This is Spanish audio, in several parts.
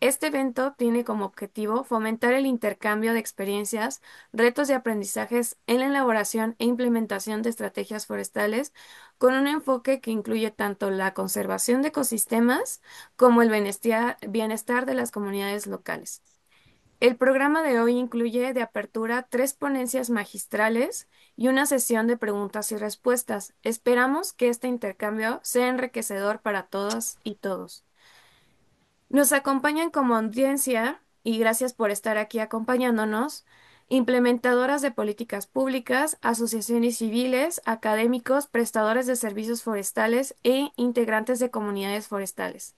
Este evento tiene como objetivo fomentar el intercambio de experiencias, retos y aprendizajes en la elaboración e implementación de estrategias forestales con un enfoque que incluye tanto la conservación de ecosistemas como el bienestar de las comunidades locales. El programa de hoy incluye de apertura tres ponencias magistrales y una sesión de preguntas y respuestas. Esperamos que este intercambio sea enriquecedor para todas y todos. Nos acompañan como audiencia, y gracias por estar aquí acompañándonos, implementadoras de políticas públicas, asociaciones civiles, académicos, prestadores de servicios forestales e integrantes de comunidades forestales.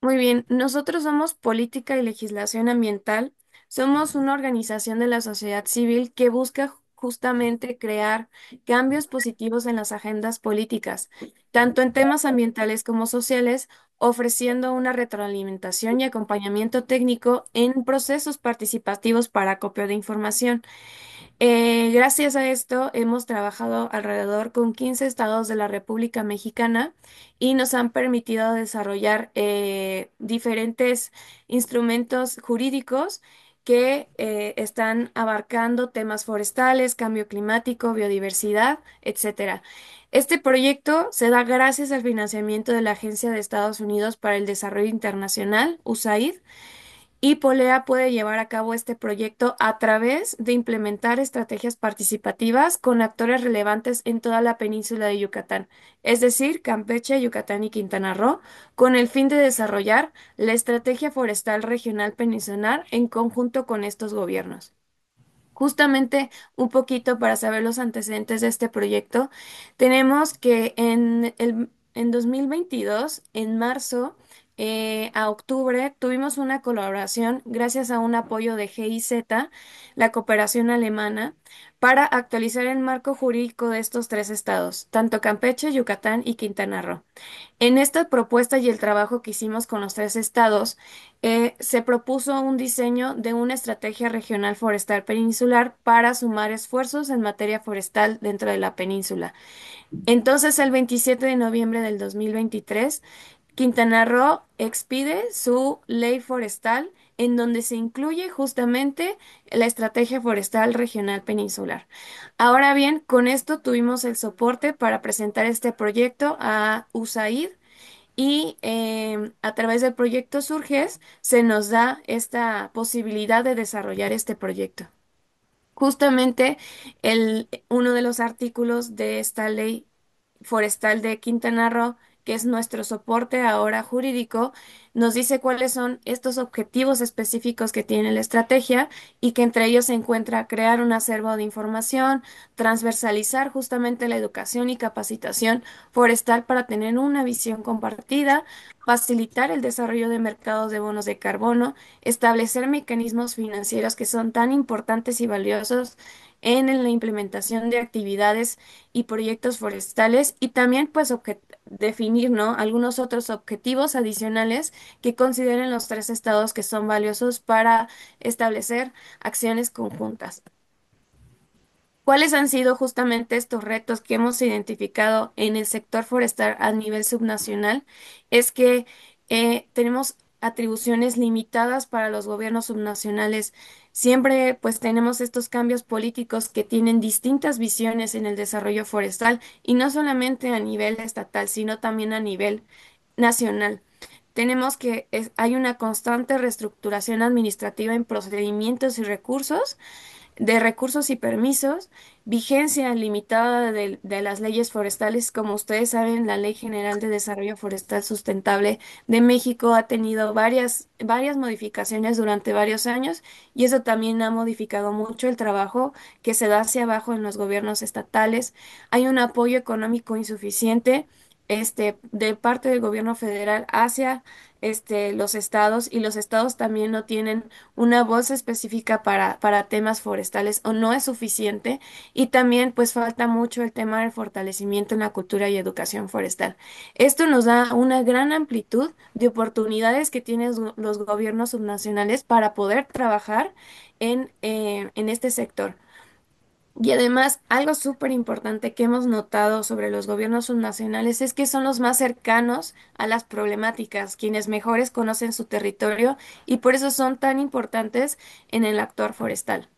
Muy bien, nosotros somos Política y Legislación Ambiental. Somos una organización de la sociedad civil que busca justamente crear cambios positivos en las agendas políticas, tanto en temas ambientales como sociales, ofreciendo una retroalimentación y acompañamiento técnico en procesos participativos para acopio de información. Gracias a esto hemos trabajado alrededor con 15 estados de la República Mexicana y nos han permitido desarrollar diferentes instrumentos jurídicos que están abarcando temas forestales, cambio climático, biodiversidad, etcétera. Este proyecto se da gracias al financiamiento de la Agencia de Estados Unidos para el Desarrollo Internacional, USAID, y Polea puede llevar a cabo este proyecto a través de implementar estrategias participativas con actores relevantes en toda la península de Yucatán, es decir, Campeche, Yucatán y Quintana Roo, con el fin de desarrollar la estrategia forestal regional peninsular en conjunto con estos gobiernos. Justamente un poquito para saber los antecedentes de este proyecto, tenemos que en 2022, en marzo a octubre, tuvimos una colaboración gracias a un apoyo de GIZ, la cooperación alemana, para actualizar el marco jurídico de estos tres estados, tanto Campeche, Yucatán y Quintana Roo. En esta propuesta y el trabajo que hicimos con los tres estados, se propuso un diseño de una estrategia regional forestal peninsular para sumar esfuerzos en materia forestal dentro de la península. Entonces, el 27 de noviembre del 2023, Quintana Roo expide su ley forestal en donde se incluye justamente la estrategia forestal regional peninsular. Ahora bien, con esto tuvimos el soporte para presentar este proyecto a USAID y a través del proyecto Surges se nos da esta posibilidad de desarrollar este proyecto. Justamente uno de los artículos de esta ley forestal de Quintana Roo, que es nuestro soporte ahora jurídico, nos dice cuáles son estos objetivos específicos que tiene la estrategia y que entre ellos se encuentra crear un acervo de información, transversalizar justamente la educación y capacitación forestal para tener una visión compartida, facilitar el desarrollo de mercados de bonos de carbono, establecer mecanismos financieros que son tan importantes y valiosos en la implementación de actividades y proyectos forestales y también pues definir, ¿no?, algunos otros objetivos adicionales que consideren los tres estados que son valiosos para establecer acciones conjuntas. ¿Cuáles han sido justamente estos retos que hemos identificado en el sector forestal a nivel subnacional? Es que tenemos atribuciones limitadas para los gobiernos subnacionales. Siempre pues tenemos estos cambios políticos que tienen distintas visiones en el desarrollo forestal y no solamente a nivel estatal, sino también a nivel nacional. Tenemos que hay una constante reestructuración administrativa en procedimientos y recursos de recursos y permisos, vigencia limitada de las leyes forestales. Como ustedes saben, la Ley General de Desarrollo Forestal Sustentable de México ha tenido varias modificaciones durante varios años y eso también ha modificado mucho el trabajo que se da hacia abajo en los gobiernos estatales. Hay un apoyo económico insuficiente. De parte del gobierno federal hacia los estados y los estados también no tienen una voz específica para temas forestales o no es suficiente y también pues falta mucho el tema del fortalecimiento en la cultura y educación forestal. Esto nos da una gran amplitud de oportunidades que tienen los gobiernos subnacionales para poder trabajar en este sector. Y además, algo súper importante que hemos notado sobre los gobiernos subnacionales es que son los más cercanos a las problemáticas, quienes mejores conocen su territorio y por eso son tan importantes en el actuar forestal.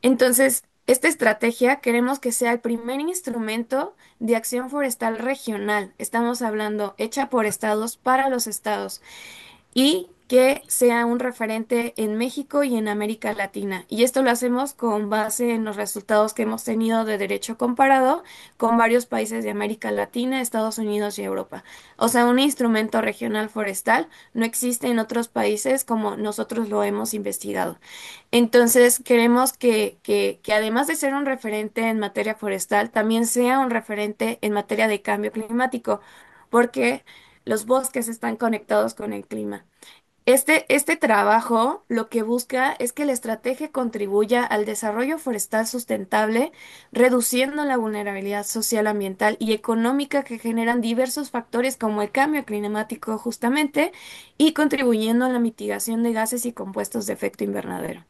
Entonces, esta estrategia queremos que sea el primer instrumento de acción forestal regional. Estamos hablando hecha por estados para los estados y que sea un referente en México y en América Latina. Y esto lo hacemos con base en los resultados que hemos tenido de derecho comparado con varios países de América Latina, Estados Unidos y Europa. O sea, un instrumento regional forestal no existe en otros países como nosotros lo hemos investigado. Entonces, queremos que además de ser un referente en materia forestal, también sea un referente en materia de cambio climático, porque los bosques están conectados con el clima. Este trabajo lo que busca es que la estrategia contribuya al desarrollo forestal sustentable, reduciendo la vulnerabilidad social, ambiental y económica que generan diversos factores como el cambio climático justamente y contribuyendo a la mitigación de gases y compuestos de efecto invernadero.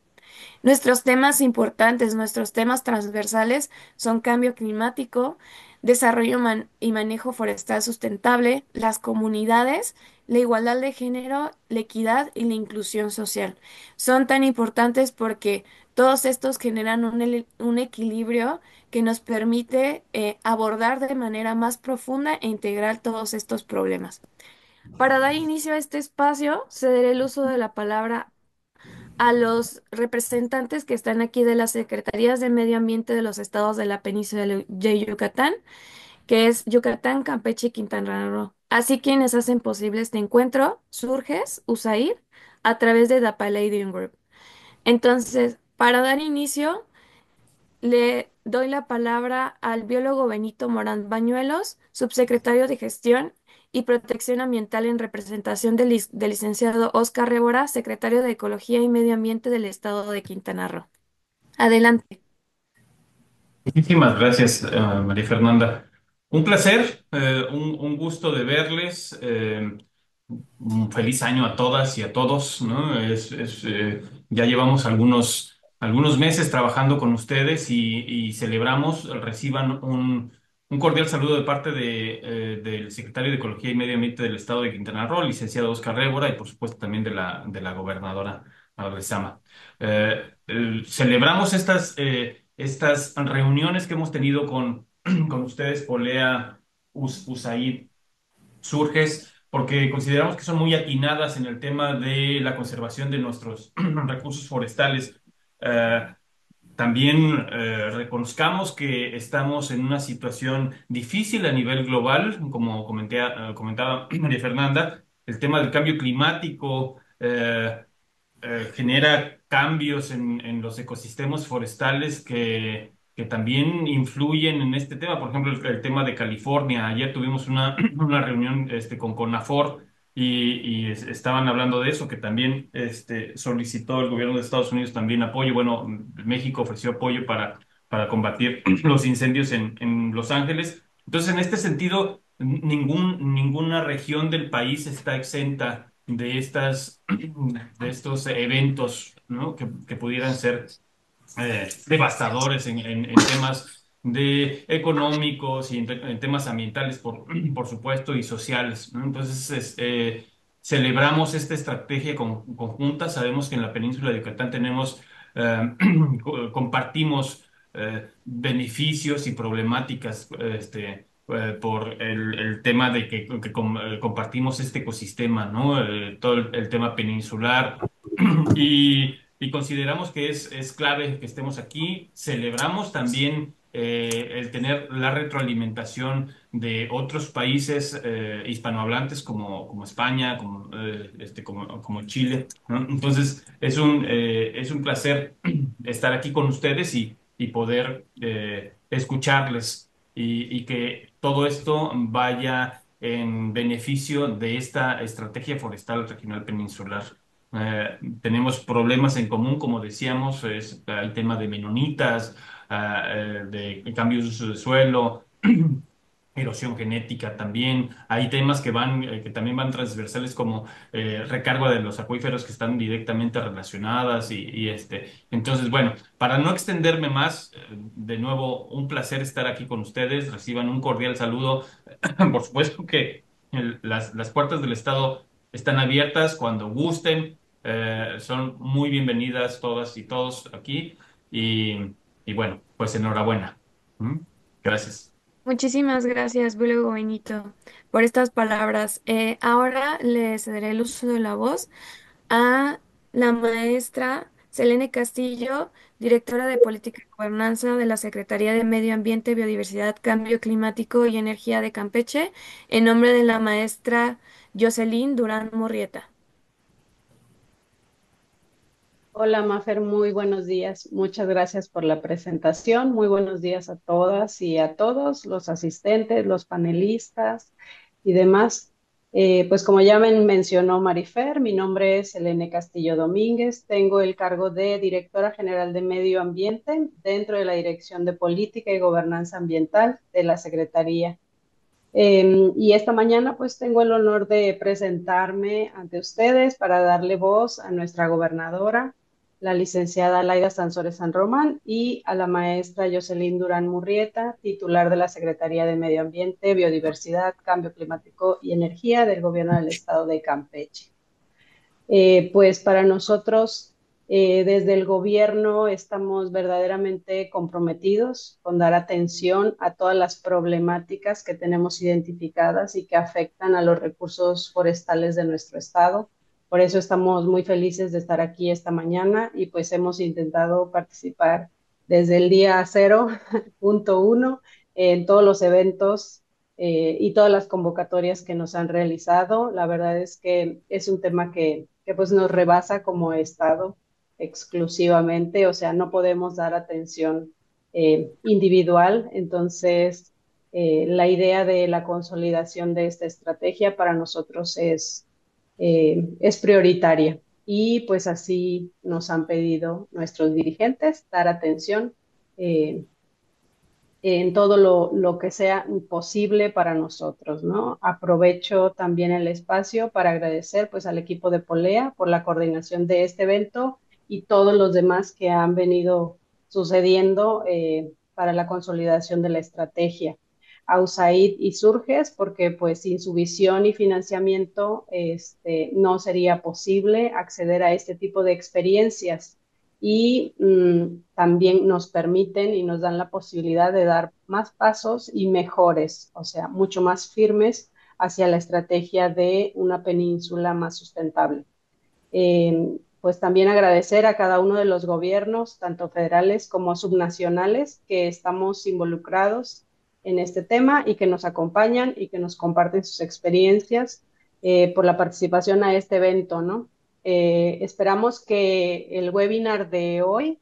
Nuestros temas importantes, nuestros temas transversales son cambio climático, desarrollo y manejo forestal sustentable, las comunidades, la igualdad de género, la equidad y la inclusión social. Son tan importantes porque todos estos generan un equilibrio que nos permite abordar de manera más profunda e integral todos estos problemas. Para dar inicio a este espacio, cederé el uso de la palabra a los representantes que están aquí de las Secretarías de Medio Ambiente de los estados de la península de Yucatán, que es Yucatán, Campeche y Quintana Roo. Así quienes hacen posible este encuentro, Surges, USAID, a través de The Palladium Group. Entonces, para dar inicio, le doy la palabra al biólogo Benito Morán Bañuelos, subsecretario de Gestión y Protección Ambiental en representación del licenciado Oscar Rébora, secretario de Ecología y Medio Ambiente del Estado de Quintana Roo. Adelante. Muchísimas gracias, María Fernanda. Un placer, un gusto de verles. Un feliz año a todas y a todos, ¿no? Ya llevamos algunos meses trabajando con ustedes y celebramos, reciban un cordial saludo de parte del secretario de Ecología y Medio Ambiente del Estado de Quintana Roo, licenciado Oscar Rébora, y por supuesto también de la gobernadora Lezama. Celebramos estas reuniones que hemos tenido con ustedes, Polea, USAID, Surges, porque consideramos que son muy atinadas en el tema de la conservación de nuestros recursos forestales. Eh, También reconozcamos que estamos en una situación difícil a nivel global, como comentaba María Fernanda, el tema del cambio climático. Genera cambios en los ecosistemas forestales que también influyen en este tema. Por ejemplo, el tema de California. Ayer tuvimos una reunión con CONAFOR estaban hablando de eso, que también solicitó el gobierno de Estados Unidos también apoyo. Bueno, México ofreció apoyo para combatir los incendios en Los Ángeles. Entonces, en este sentido, ninguna región del país está exenta de estos eventos, ¿no? Que pudieran ser devastadores en temas económicos y en temas ambientales, por supuesto, y sociales, ¿no? Entonces, celebramos esta estrategia conjunta. Sabemos que en la península de Yucatán compartimos beneficios y problemáticas por el tema de que compartimos este ecosistema, ¿no? Todo el tema peninsular. Y consideramos que es clave que estemos aquí. Celebramos también el tener la retroalimentación de otros países hispanohablantes como España, como Chile, ¿no? Entonces, es un placer estar aquí con ustedes y poder escucharles y que todo esto vaya en beneficio de esta estrategia forestal regional peninsular. Tenemos problemas en común, como decíamos, es el tema de menonitas, de cambios de suelo, erosión genética también. Hay temas que también van transversales como recargo de los acuíferos que están directamente relacionadas entonces, bueno, para no extenderme más, de nuevo, un placer estar aquí con ustedes. Reciban un cordial saludo. Por supuesto que las puertas del Estado están abiertas cuando gusten. Son muy bienvenidas todas y todos aquí y bueno, pues enhorabuena. ¿Mm? Gracias. Muchísimas gracias, Búlego Benito, por estas palabras. Ahora le cederé el uso de la voz a la maestra Selene Castillo, directora de Política y Gobernanza de la Secretaría de Medio Ambiente, Biodiversidad, Cambio Climático y Energía de Campeche, en nombre de la maestra Jocelyn Durán Murrieta. Hola, Mafer, muy buenos días. Muchas gracias por la presentación. Muy buenos días a todas y a todos los asistentes, los panelistas y demás. Pues como ya mencionó Marifer, mi nombre es Elene Castillo Domínguez. Tengo el cargo de Directora General de Medio Ambiente dentro de la Dirección de Política y Gobernanza Ambiental de la Secretaría. Y esta mañana pues tengo el honor de presentarme ante ustedes para darle voz a nuestra gobernadora, la licenciada Laida Sansores San Román, y a la maestra Jocelyn Durán Murrieta, titular de la Secretaría de Medio Ambiente, Biodiversidad, Cambio Climático y Energía del Gobierno del Estado de Campeche. Pues para nosotros, desde el gobierno, estamos verdaderamente comprometidos con dar atención a todas las problemáticas que tenemos identificadas y que afectan a los recursos forestales de nuestro estado. Por eso estamos muy felices de estar aquí esta mañana y pues hemos intentado participar desde el día 0.1 en todos los eventos y todas las convocatorias que nos han realizado. La verdad es que es un tema que pues nos rebasa como Estado exclusivamente, o sea, no podemos dar atención individual. Entonces, la idea de la consolidación de esta estrategia para nosotros es prioritaria. Y pues así nos han pedido nuestros dirigentes dar atención en todo lo que sea posible para nosotros, ¿no? Aprovecho también el espacio para agradecer pues al equipo de Polea por la coordinación de este evento y todos los demás que han venido sucediendo para la consolidación de la estrategia. A USAID y Surges, porque pues sin su visión y financiamiento no sería posible acceder a este tipo de experiencias y también nos permiten y nos dan la posibilidad de dar más pasos y mejores, o sea, mucho más firmes hacia la estrategia de una península más sustentable. Pues también agradecer a cada uno de los gobiernos, tanto federales como subnacionales, que estamos involucrados en este tema y que nos acompañan y que nos comparten sus experiencias por la participación a este evento, ¿no? Esperamos que el webinar de hoy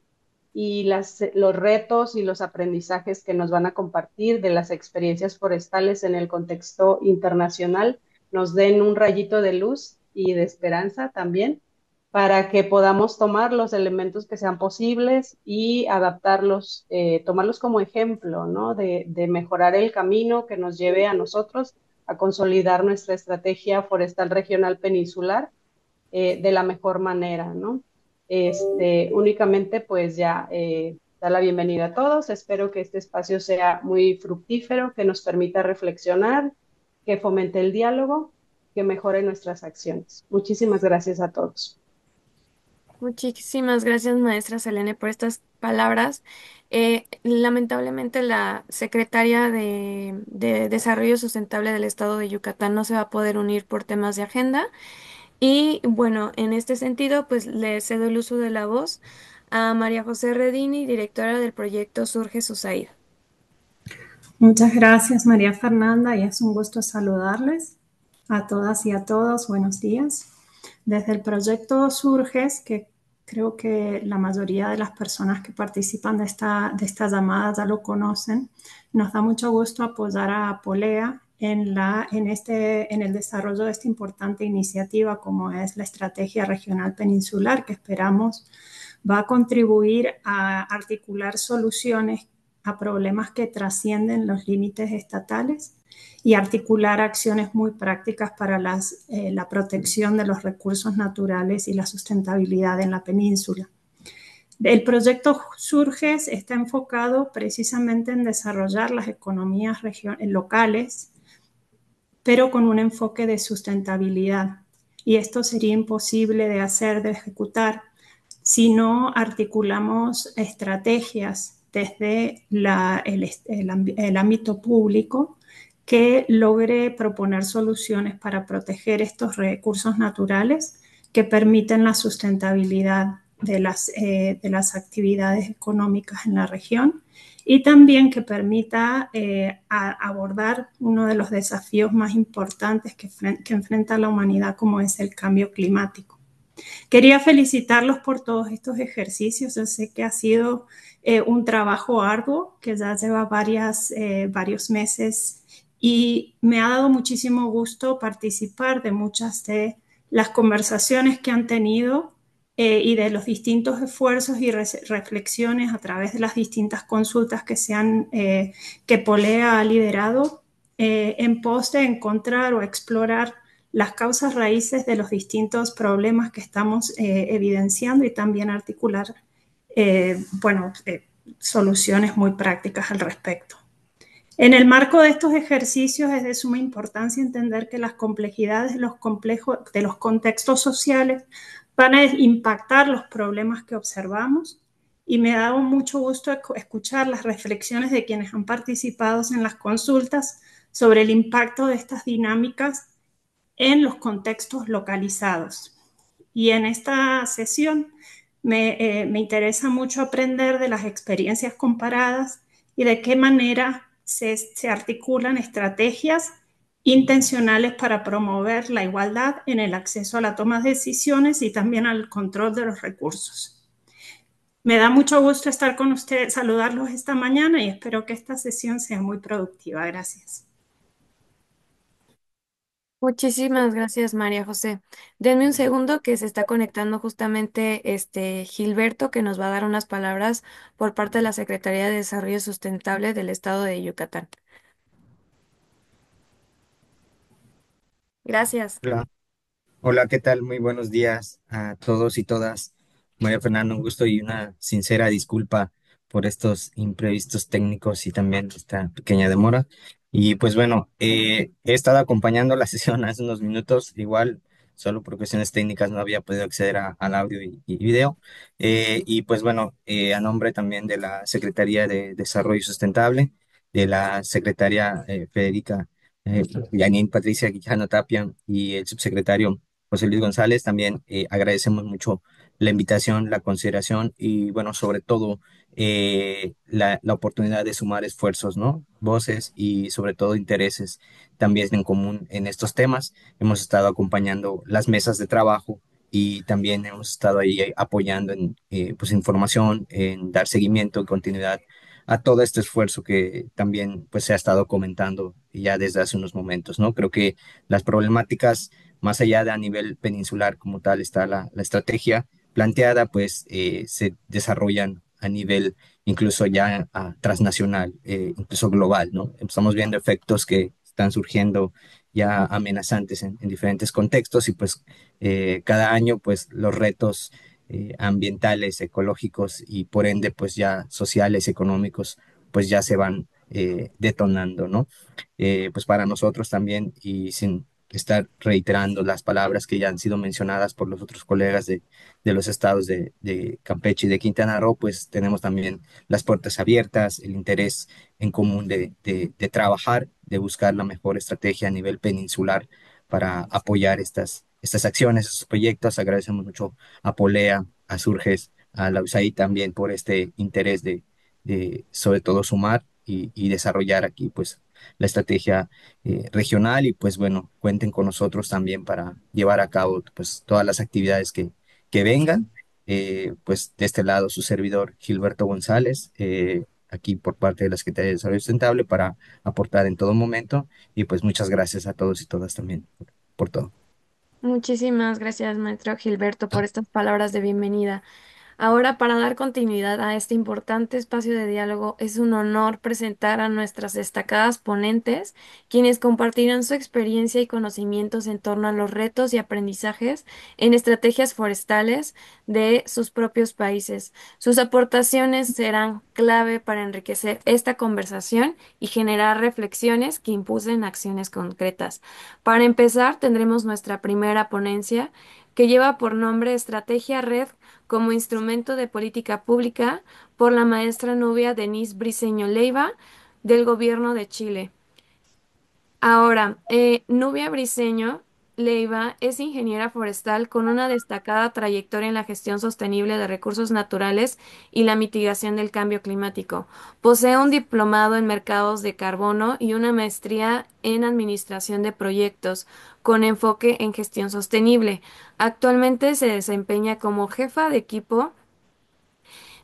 y los retos y los aprendizajes que nos van a compartir de las experiencias forestales en el contexto internacional nos den un rayito de luz y de esperanza también para que podamos tomar los elementos que sean posibles y adaptarlos, tomarlos como ejemplo, ¿no? De mejorar el camino que nos lleve a nosotros a consolidar nuestra estrategia forestal regional peninsular de la mejor manera, ¿no? Únicamente pues ya dar la bienvenida a todos. Espero que este espacio sea muy fructífero, que nos permita reflexionar, que fomente el diálogo, que mejore nuestras acciones. Muchísimas gracias a todos. Muchísimas gracias, maestra Selene, por estas palabras. Lamentablemente, la secretaria de Desarrollo Sustentable del Estado de Yucatán no se va a poder unir por temas de agenda. Y bueno, en este sentido, pues le cedo el uso de la voz a María José Redini, directora del proyecto Surge Susaid. Muchas gracias, María Fernanda, y es un gusto saludarles a todas y a todos. Buenos días. Desde el proyecto Surges, que creo que la mayoría de las personas que participan de esta llamada ya lo conocen, nos da mucho gusto apoyar a Polea en el desarrollo de esta importante iniciativa como es la Estrategia Regional Peninsular, que esperamos va a contribuir a articular soluciones a problemas que trascienden los límites estatales y articular acciones muy prácticas para la protección de los recursos naturales y la sustentabilidad en la península. El proyecto Surges está enfocado precisamente en desarrollar las economías locales, pero con un enfoque de sustentabilidad. Y esto sería imposible de hacer, de ejecutar, si no articulamos estrategias desde el ámbito público que logre proponer soluciones para proteger estos recursos naturales que permiten la sustentabilidad de las actividades económicas en la región y también que permita abordar uno de los desafíos más importantes que enfrenta la humanidad, como es el cambio climático. Quería felicitarlos por todos estos ejercicios. Yo sé que ha sido un trabajo arduo que ya lleva varios meses y me ha dado muchísimo gusto participar de muchas de las conversaciones que han tenido y de los distintos esfuerzos y reflexiones a través de las distintas consultas que Polea ha liderado en pos de encontrar o explorar las causas raíces de los distintos problemas que estamos evidenciando y también articular, bueno, soluciones muy prácticas al respecto. En el marco de estos ejercicios es de suma importancia entender que las complejidades de los contextos sociales van a impactar los problemas que observamos y me ha dado mucho gusto escuchar las reflexiones de quienes han participado en las consultas sobre el impacto de estas dinámicas en los contextos localizados. Y en esta sesión me interesa mucho aprender de las experiencias comparadas y de qué manera se articulan estrategias intencionales para promover la igualdad en el acceso a la toma de decisiones y también al control de los recursos. Me da mucho gusto estar con ustedes, saludarlos esta mañana y espero que esta sesión sea muy productiva. Gracias. Muchísimas gracias, María José. Denme un segundo que se está conectando justamente Gilberto, que nos va a dar unas palabras por parte de la Secretaría de Desarrollo Sustentable del Estado de Yucatán. Gracias. Hola, hola, ¿qué tal? Muy buenos días a todos y todas. María Fernanda, un gusto y una sincera disculpa por estos imprevistos técnicos y también esta pequeña demora. Y pues bueno, he estado acompañando la sesión hace unos minutos, igual solo por cuestiones técnicas no había podido acceder al audio y video. Y pues bueno, a nombre también de la Secretaría de Desarrollo Sustentable, de la Secretaria Federica Janine Patricia Quijano Tapia y el subsecretario José Luis González. También agradecemos mucho la invitación, la consideración y, bueno, sobre todo la oportunidad de sumar esfuerzos, ¿no? Voces y, sobre todo, intereses también en común en estos temas. Hemos estado acompañando las mesas de trabajo y también hemos estado ahí apoyando en pues, información, en dar seguimiento y continuidad a todo este esfuerzo que también pues se ha estado comentando ya desde hace unos momentos, ¿no? Creo que las problemáticas, más allá de a nivel peninsular como tal está la estrategia planteada, pues se desarrollan a nivel incluso ya transnacional, incluso global, ¿no? Estamos viendo efectos que están surgiendo ya amenazantes en diferentes contextos y pues cada año pues los retos ambientales, ecológicos y por ende pues ya sociales, económicos, pues ya se van detonando, ¿no? Pues para nosotros también y sin estar reiterando las palabras que ya han sido mencionadas por los otros colegas de los estados de Campeche y de Quintana Roo, pues tenemos también las puertas abiertas, el interés en común de trabajar, de buscar la mejor estrategia a nivel peninsular para apoyar estas acciones, estos proyectos. Agradecemos mucho a Polea, a Surges, a la USAID también por este interés de sobre todo sumar y desarrollar aquí pues la estrategia regional y pues bueno, cuenten con nosotros también para llevar a cabo pues todas las actividades que vengan. Pues de este lado su servidor Gilberto González, aquí por parte de la Secretaría de Desarrollo Sustentable para aportar en todo momento y pues muchas gracias a todos y todas también por todo. Muchísimas gracias, maestro Gilberto, por estas palabras de bienvenida. Ahora, para dar continuidad a este importante espacio de diálogo, es un honor presentar a nuestras destacadas ponentes, quienes compartirán su experiencia y conocimientos en torno a los retos y aprendizajes en estrategias forestales de sus propios países. Sus aportaciones serán clave para enriquecer esta conversación y generar reflexiones que impulsen acciones concretas. Para empezar, tendremos nuestra primera ponencia, que lleva por nombre Estrategia Red como instrumento de política pública, por la maestra Nubia Denise Briceño Leiva, del Gobierno de Chile. Ahora, Nubia Briceño Leiva es ingeniera forestal con una destacada trayectoria en la gestión sostenible de recursos naturales y la mitigación del cambio climático. Posee un diplomado en mercados de carbono y una maestría en administración de proyectos con enfoque en gestión sostenible. Actualmente se desempeña como jefa de equipo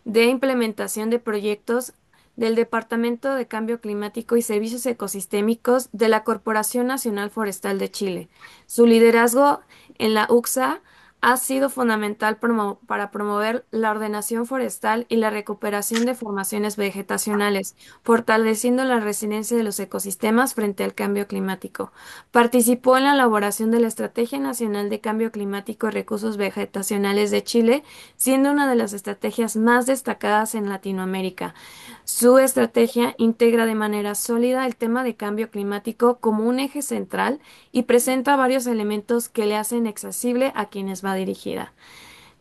de implementación de proyectos del Departamento de Cambio Climático y Servicios Ecosistémicos de la Corporación Nacional Forestal de Chile. Su liderazgo en la UCSA ha sido fundamental para promover la ordenación forestal y la recuperación de formaciones vegetacionales, fortaleciendo la resiliencia de los ecosistemas frente al cambio climático. Participó en la elaboración de la Estrategia Nacional de Cambio Climático y Recursos Vegetacionales de Chile, siendo una de las estrategias más destacadas en Latinoamérica. Su estrategia integra de manera sólida el tema de cambio climático como un eje central y presenta varios elementos que le hacen accesible a quienes va dirigida.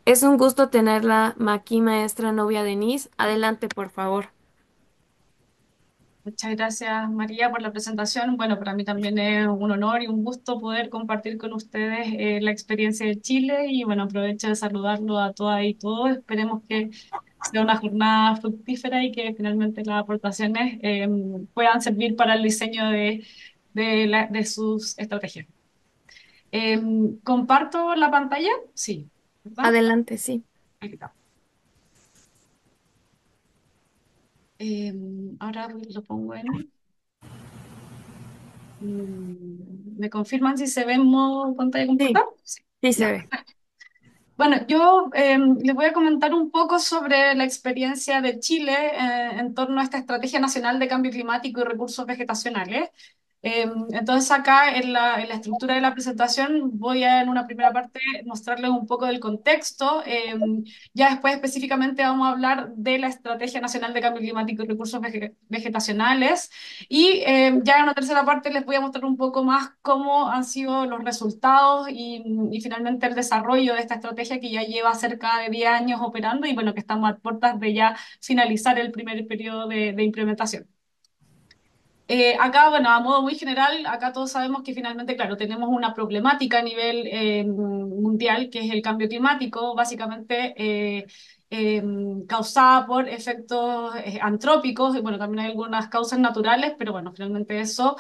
Es un gusto tenerla aquí, maestra Novia Denise. Adelante, por favor. Muchas gracias, María, por la presentación. Bueno, para mí también es un honor y un gusto poder compartir con ustedes la experiencia de Chile y bueno, aprovecho de saludarlo a todas y todos. Esperemos que sea una jornada fructífera y que finalmente las aportaciones puedan servir para el diseño de sus estrategias. ¿Comparto la pantalla? Sí, ¿verdad? Adelante, sí. Ahí está. Ahora lo pongo en... ¿Me confirman si se ve en modo pantalla Sí, completa? Sí. sí se Ya. ve. Bueno, yo les voy a comentar un poco sobre la experiencia de Chile en torno a esta Estrategia Nacional de Cambio Climático y Recursos Vegetacionales. Entonces acá en la estructura de la presentación voy a en una primera parte mostrarles un poco del contexto. Ya después específicamente vamos a hablar de la Estrategia Nacional de Cambio Climático y Recursos Vegetacionales. Y ya en una tercera parte les voy a mostrar un poco más cómo han sido los resultados y finalmente el desarrollo de esta estrategia que ya lleva cerca de 10 años operando y bueno, que estamos a puertas de ya finalizar el primer periodo de implementación. Acá, bueno, a modo muy general, acá todos sabemos que finalmente, claro, tenemos una problemática a nivel mundial, que es el cambio climático, básicamente eh, causada por efectos antrópicos, y bueno, también hay algunas causas naturales, pero bueno, finalmente eso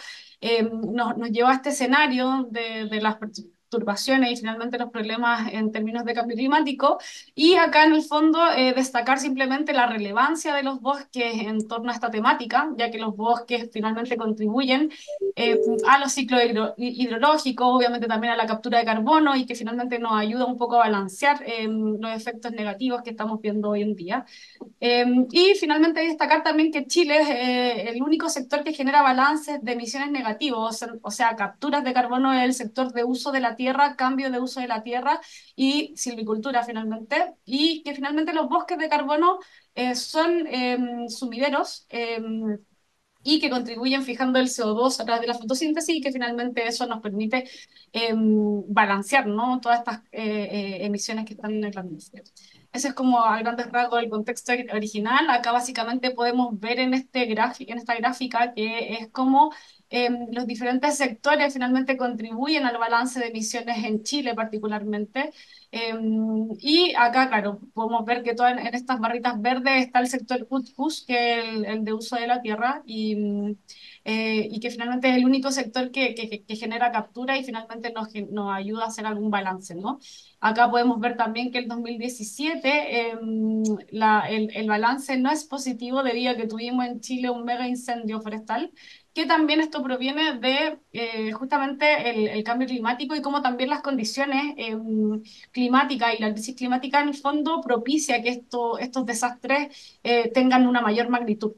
nos lleva a este escenario de las perturbaciones y finalmente los problemas en términos de cambio climático. Y acá en el fondo destacar simplemente la relevancia de los bosques en torno a esta temática, ya que los bosques finalmente contribuyen a los ciclos hidrológicos, obviamente también a la captura de carbono y que finalmente nos ayuda un poco a balancear los efectos negativos que estamos viendo hoy en día. Y finalmente hay que destacar también que Chile es el único sector que genera balances de emisiones negativos, o sea, capturas de carbono es el sector de uso de la tierra, cambio de uso de la tierra y silvicultura finalmente, y que finalmente los bosques de carbono son sumideros. Y que contribuyen fijando el CO2 a través de la fotosíntesis y que finalmente eso nos permite balancear, ¿no? Todas estas emisiones que están en el atmósfera. Ese es como a grandes rasgos el contexto original. Acá básicamente podemos ver en, en esta gráfica que es como los diferentes sectores finalmente contribuyen al balance de emisiones en Chile particularmente. Y acá, claro, podemos ver que en estas barritas verdes está el sector UTCUS, que es el de uso de la tierra, y que finalmente es el único sector que genera captura y finalmente nos ayuda a hacer algún balance, ¿no? Acá podemos ver también que el 2017 el balance no es positivo debido a que tuvimos en Chile un mega incendio forestal que también esto proviene de justamente el cambio climático y cómo también las condiciones climáticas y la crisis climática en el fondo propicia que estos desastres tengan una mayor magnitud.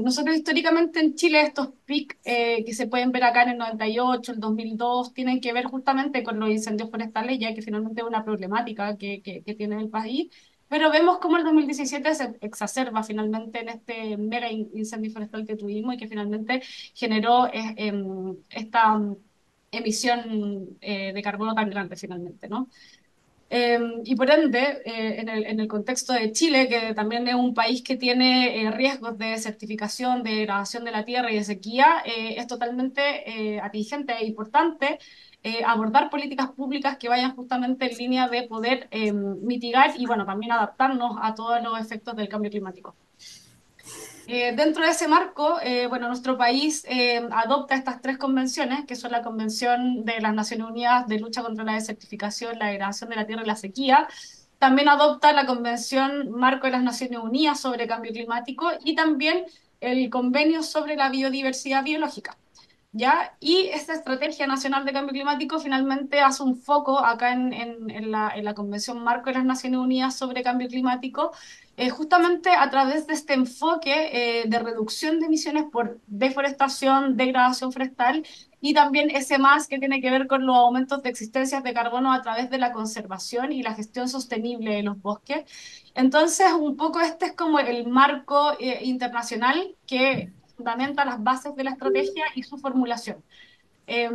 Nosotros históricamente en Chile estos PIC que se pueden ver acá en el 98, el 2002, tienen que ver justamente con los incendios forestales, ya que finalmente es una problemática que tiene el país. Pero vemos cómo el 2017 se exacerba finalmente en este mega incendio forestal que tuvimos y que finalmente generó esta emisión de carbono tan grande finalmente, ¿no? Y por ende, en el contexto de Chile, que también es un país que tiene riesgos de desertificación, de degradación de la tierra y de sequía, es totalmente atingente e importante abordar políticas públicas que vayan justamente en línea de poder mitigar y, bueno, también adaptarnos a todos los efectos del cambio climático. Dentro de ese marco, bueno, nuestro país adopta estas tres convenciones, que son la Convención de las Naciones Unidas de lucha contra la desertificación, la degradación de la tierra y la sequía. También adopta la Convención Marco de las Naciones Unidas sobre Cambio Climático y también el Convenio sobre la Biodiversidad Biológica. ¿Ya? Y esta Estrategia Nacional de Cambio Climático finalmente hace un foco acá en la Convención Marco de las Naciones Unidas sobre Cambio Climático, justamente a través de este enfoque de reducción de emisiones por deforestación, degradación forestal, y también ese más que tiene que ver con los aumentos de existencias de carbono a través de la conservación y la gestión sostenible de los bosques. Entonces, un poco este es como el marco internacional que fundamenta las bases de la estrategia y su formulación. Eh,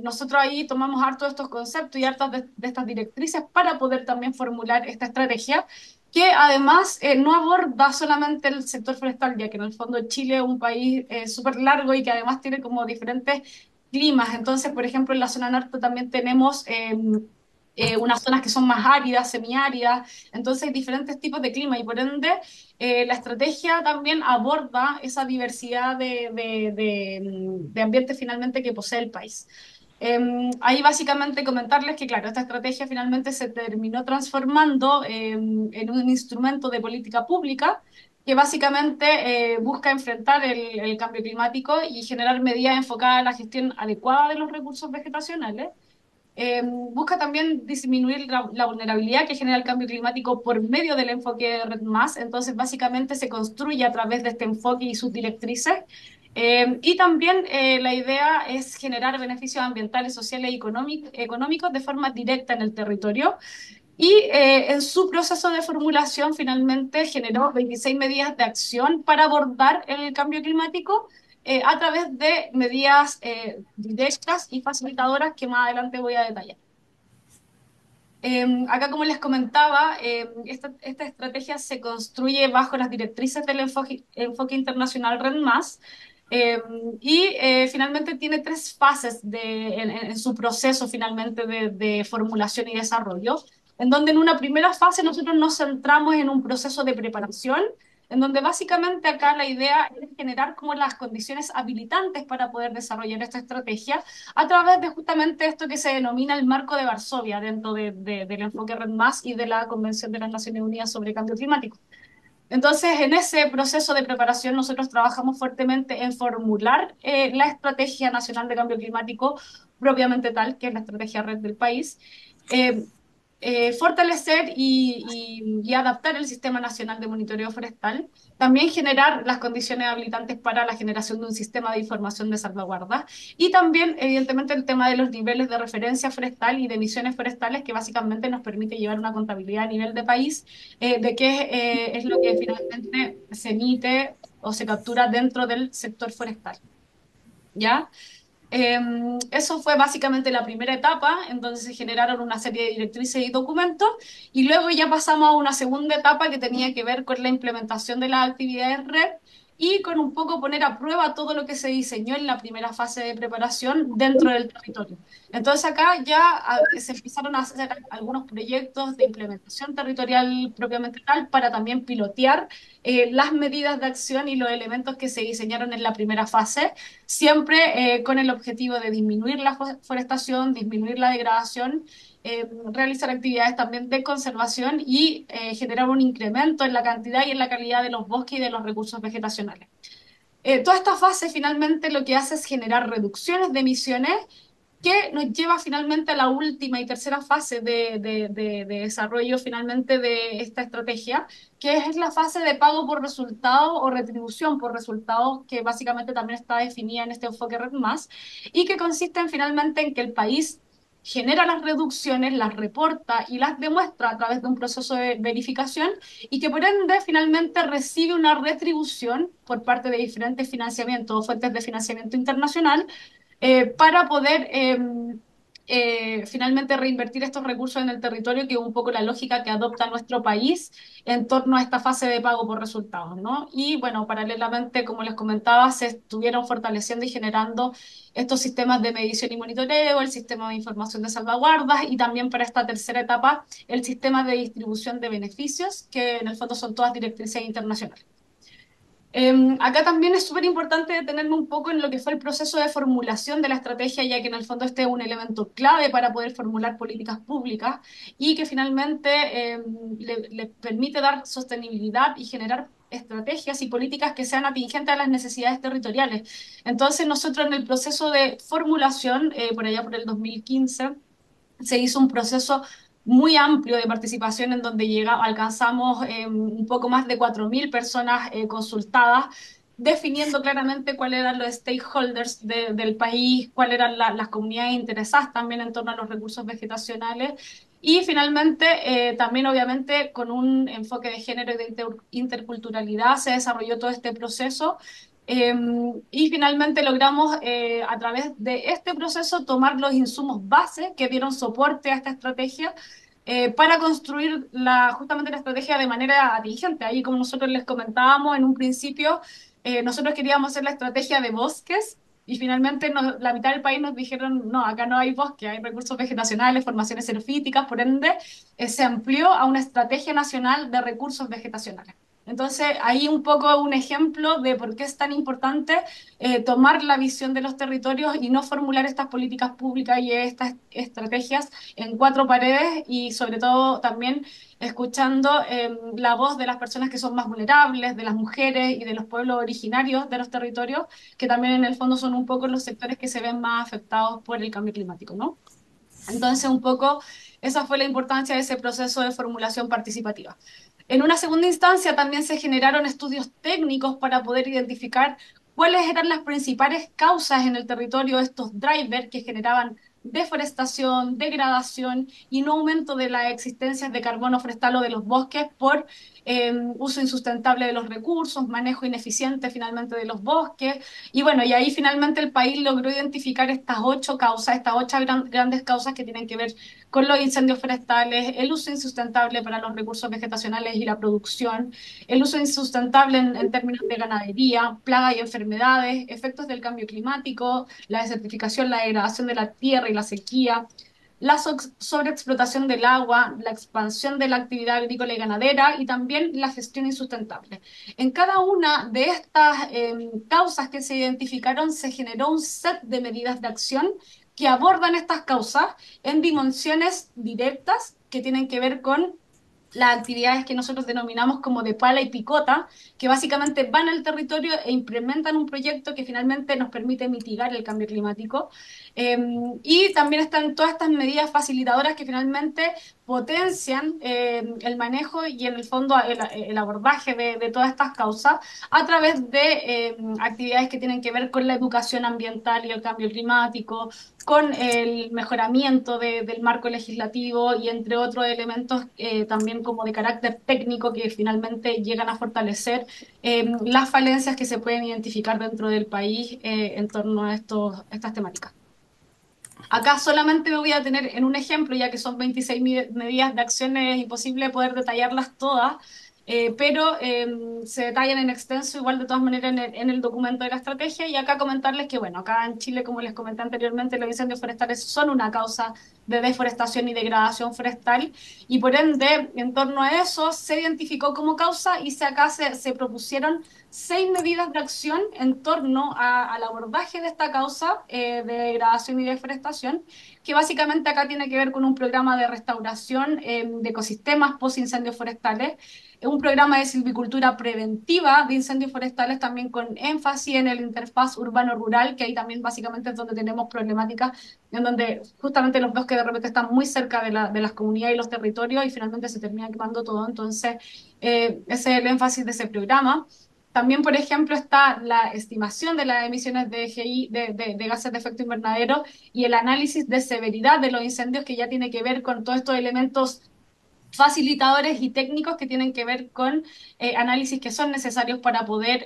Nosotros ahí tomamos harto de estos conceptos y hartas de estas directrices para poder también formular esta estrategia, que además no aborda solamente el sector forestal, ya que en el fondo Chile es un país súper largo y que además tiene como diferentes climas. Entonces, por ejemplo, en la zona norte también tenemos unas zonas que son más áridas, semiáridas, entonces hay diferentes tipos de clima y por ende la estrategia también aborda esa diversidad de ambientes finalmente que posee el país. Ahí básicamente comentarles que, claro, esta estrategia finalmente se terminó transformando en un instrumento de política pública que básicamente busca enfrentar el cambio climático y generar medidas enfocadas a la gestión adecuada de los recursos vegetacionales. Busca también disminuir la vulnerabilidad que genera el cambio climático por medio del enfoque Red Más. Entonces, básicamente se construye a través de este enfoque y sus directrices. Y también la idea es generar beneficios ambientales, sociales y económicos de forma directa en el territorio. Y en su proceso de formulación, finalmente generó 26 medidas de acción para abordar el cambio climático a través de medidas directas y facilitadoras que más adelante voy a detallar. Acá, como les comentaba, esta estrategia se construye bajo las directrices del enfoque internacional RED+, y finalmente tiene tres fases en su proceso finalmente de formulación y desarrollo, en donde en una primera fase nosotros nos centramos en un proceso de preparación, en donde básicamente acá la idea es generar como las condiciones habilitantes para poder desarrollar esta estrategia a través de justamente esto que se denomina el marco de Varsovia dentro del enfoque Red Más y de la Convención de las Naciones Unidas sobre Cambio Climático. Entonces, en ese proceso de preparación, nosotros trabajamos fuertemente en formular la Estrategia Nacional de Cambio Climático propiamente tal, que es la estrategia red del país, eh, fortalecer y adaptar el Sistema Nacional de Monitoreo Forestal, también generar las condiciones habilitantes para la generación de un sistema de información de salvaguarda y también, evidentemente, el tema de los niveles de referencia forestal y de emisiones forestales que básicamente nos permite llevar una contabilidad a nivel de país de qué es lo que finalmente se emite o se captura dentro del sector forestal. ¿Ya? Eso fue básicamente la primera etapa, en donde se generaron una serie de directrices y documentos, y luego ya pasamos a una segunda etapa que tenía que ver con la implementación de las actividades red y con un poco poner a prueba todo lo que se diseñó en la primera fase de preparación dentro del territorio. Entonces acá ya se empezaron a hacer algunos proyectos de implementación territorial propiamente tal para también pilotear las medidas de acción y los elementos que se diseñaron en la primera fase siempre con el objetivo de disminuir la forestación, disminuir la degradación, realizar actividades también de conservación y generar un incremento en la cantidad y en la calidad de los bosques y de los recursos vegetacionales. Toda esta fase finalmente lo que hace es generar reducciones de emisiones que nos lleva finalmente a la última y tercera fase de desarrollo finalmente de esta estrategia, que es la fase de pago por resultado o retribución por resultados, que básicamente también está definida en este enfoque Red Más, y que consiste en, finalmente en que el país genera las reducciones, las reporta y las demuestra a través de un proceso de verificación y que por ende finalmente recibe una retribución por parte de diferentes financiamientos o fuentes de financiamiento internacional para poder finalmente reinvertir estos recursos en el territorio, que es un poco la lógica que adopta nuestro país en torno a esta fase de pago por resultados, ¿no? Y bueno, paralelamente, como les comentaba, se estuvieron fortaleciendo y generando estos sistemas de medición y monitoreo, el sistema de información de salvaguardas y también para esta tercera etapa, el sistema de distribución de beneficios, que en el fondo son todas directrices internacionales. Acá también es súper importante detenerme un poco en lo que fue el proceso de formulación de la estrategia, ya que en el fondo este es un elemento clave para poder formular políticas públicas y que finalmente le permite dar sostenibilidad y generar estrategias y políticas que sean atingentes a las necesidades territoriales. Entonces nosotros en el proceso de formulación, por allá por el 2015, se hizo un proceso muy amplio de participación en donde alcanzamos un poco más de 4.000 personas consultadas, definiendo claramente cuáles eran los stakeholders del país, cuáles eran las comunidades interesadas también en torno a los recursos vegetacionales. Y finalmente, también obviamente con un enfoque de género y de interculturalidad se desarrolló todo este proceso y finalmente logramos a través de este proceso tomar los insumos base que dieron soporte a esta estrategia para construir justamente la estrategia de manera atingente. Ahí, como nosotros les comentábamos en un principio, nosotros queríamos hacer la estrategia de bosques y finalmente la mitad del país nos dijeron, no, acá no hay bosque, hay recursos vegetacionales, formaciones xerofíticas, por ende, se amplió a una estrategia nacional de recursos vegetacionales. Entonces, ahí un poco un ejemplo de por qué es tan importante tomar la visión de los territorios y no formular estas políticas públicas y estas estrategias en cuatro paredes y sobre todo también escuchando la voz de las personas que son más vulnerables, de las mujeres y de los pueblos originarios de los territorios, que también en el fondo son un poco los sectores que se ven más afectados por el cambio climático, ¿no? Entonces, un poco esa fue la importancia de ese proceso de formulación participativa. En una segunda instancia, también se generaron estudios técnicos para poder identificar cuáles eran las principales causas en el territorio, estos drivers que generaban deforestación, degradación y no aumento de las existencias de carbono forestal o de los bosques por uso insustentable de los recursos, manejo ineficiente finalmente de los bosques. Y bueno, y ahí finalmente el país logró identificar estas 8 causas, estas 8 grandes causas que tienen que ver con los incendios forestales, el uso insustentable para los recursos vegetacionales y la producción, el uso insustentable en términos de ganadería, plagas y enfermedades, efectos del cambio climático, la desertificación, la degradación de la tierra y la sequía, la sobreexplotación del agua, la expansión de la actividad agrícola y ganadera y también la gestión insustentable. En cada una de estas causas que se identificaron se generó un set de medidas de acción que abordan estas causas en dimensiones directas que tienen que ver con las actividades que nosotros denominamos como de pala y picota, que básicamente van al territorio e implementan un proyecto que finalmente nos permite mitigar el cambio climático. Y también están todas estas medidas facilitadoras que finalmente potencian el manejo y en el fondo el abordaje de todas estas causas a través de actividades que tienen que ver con la educación ambiental y el cambio climático, con el mejoramiento del marco legislativo y entre otros elementos también como de carácter técnico que finalmente llegan a fortalecer las falencias que se pueden identificar dentro del país en torno a estas temáticas. Acá solamente me voy a tener en un ejemplo, ya que son 26 medidas de acciones, es imposible poder detallarlas todas, pero se detallan en extenso igual de todas maneras en el documento de la estrategia y acá comentarles que, bueno, acá en Chile, como les comenté anteriormente, los incendios forestales son una causa de deforestación y degradación forestal y por ende, en torno a eso, se identificó como causa y acá se propusieron 6 medidas de acción en torno al abordaje de esta causa de degradación y deforestación, que básicamente acá tiene que ver con un programa de restauración de ecosistemas post incendios forestales, un programa de silvicultura preventiva de incendios forestales también con énfasis en el interfaz urbano-rural, que ahí también básicamente es donde tenemos problemáticas, en donde justamente los bosques de repente están muy cerca de las comunidades y los territorios y finalmente se termina quemando todo. Entonces, ese es el énfasis de ese programa. También, por ejemplo, está la estimación de las emisiones de GI, de gases de efecto invernadero y el análisis de severidad de los incendios, que ya tiene que ver con todos estos elementos facilitadores y técnicos que tienen que ver con análisis que son necesarios para poder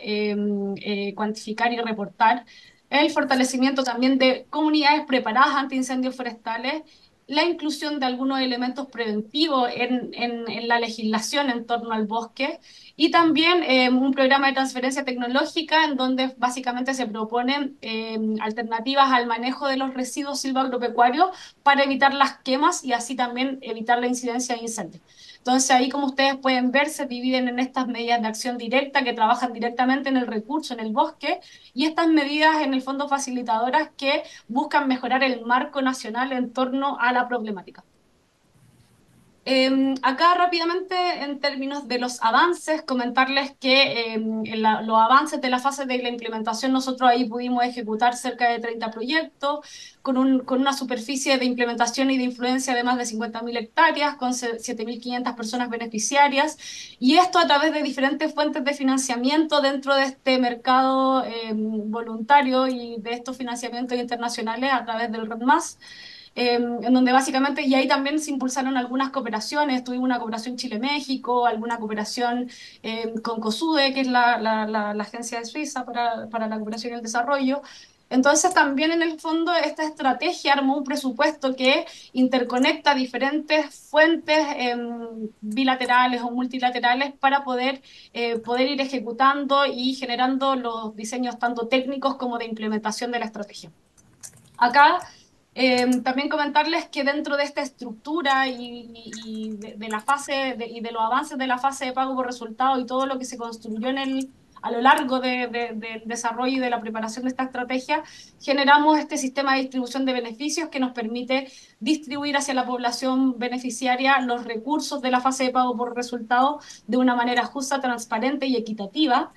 cuantificar y reportar. El fortalecimiento también de comunidades preparadas ante incendios forestales, la inclusión de algunos elementos preventivos en la legislación en torno al bosque y también un programa de transferencia tecnológica en donde básicamente se proponen alternativas al manejo de los residuos silvagropecuarios para evitar las quemas y así también evitar la incidencia de incendios. Entonces ahí, como ustedes pueden ver, se dividen en estas medidas de acción directa que trabajan directamente en el recurso, en el bosque, y estas medidas en el fondo facilitadoras que buscan mejorar el marco nacional en torno a la problemática. Acá rápidamente, en términos de los avances, comentarles que los avances de la fase de la implementación, nosotros ahí pudimos ejecutar cerca de 30 proyectos con una superficie de implementación y de influencia de más de 50.000 hectáreas, con 7.500 personas beneficiarias, y esto a través de diferentes fuentes de financiamiento dentro de este mercado voluntario y de estos financiamientos internacionales a través del REDMAS en donde básicamente, y ahí también se impulsaron algunas cooperaciones, tuvimos una cooperación Chile-México, alguna cooperación con COSUDE, que es la agencia de Suiza para la cooperación y el desarrollo. Entonces también en el fondo esta estrategia armó un presupuesto que interconecta diferentes fuentes bilaterales o multilaterales para poder ir ejecutando y generando los diseños tanto técnicos como de implementación de la estrategia. Acá también comentarles que dentro de esta estructura y de la fase y de los avances de la fase de pago por resultado y todo lo que se construyó a lo largo del desarrollo y de la preparación de esta estrategia, generamos este sistema de distribución de beneficios que nos permite distribuir hacia la población beneficiaria los recursos de la fase de pago por resultado de una manera justa, transparente y equitativa.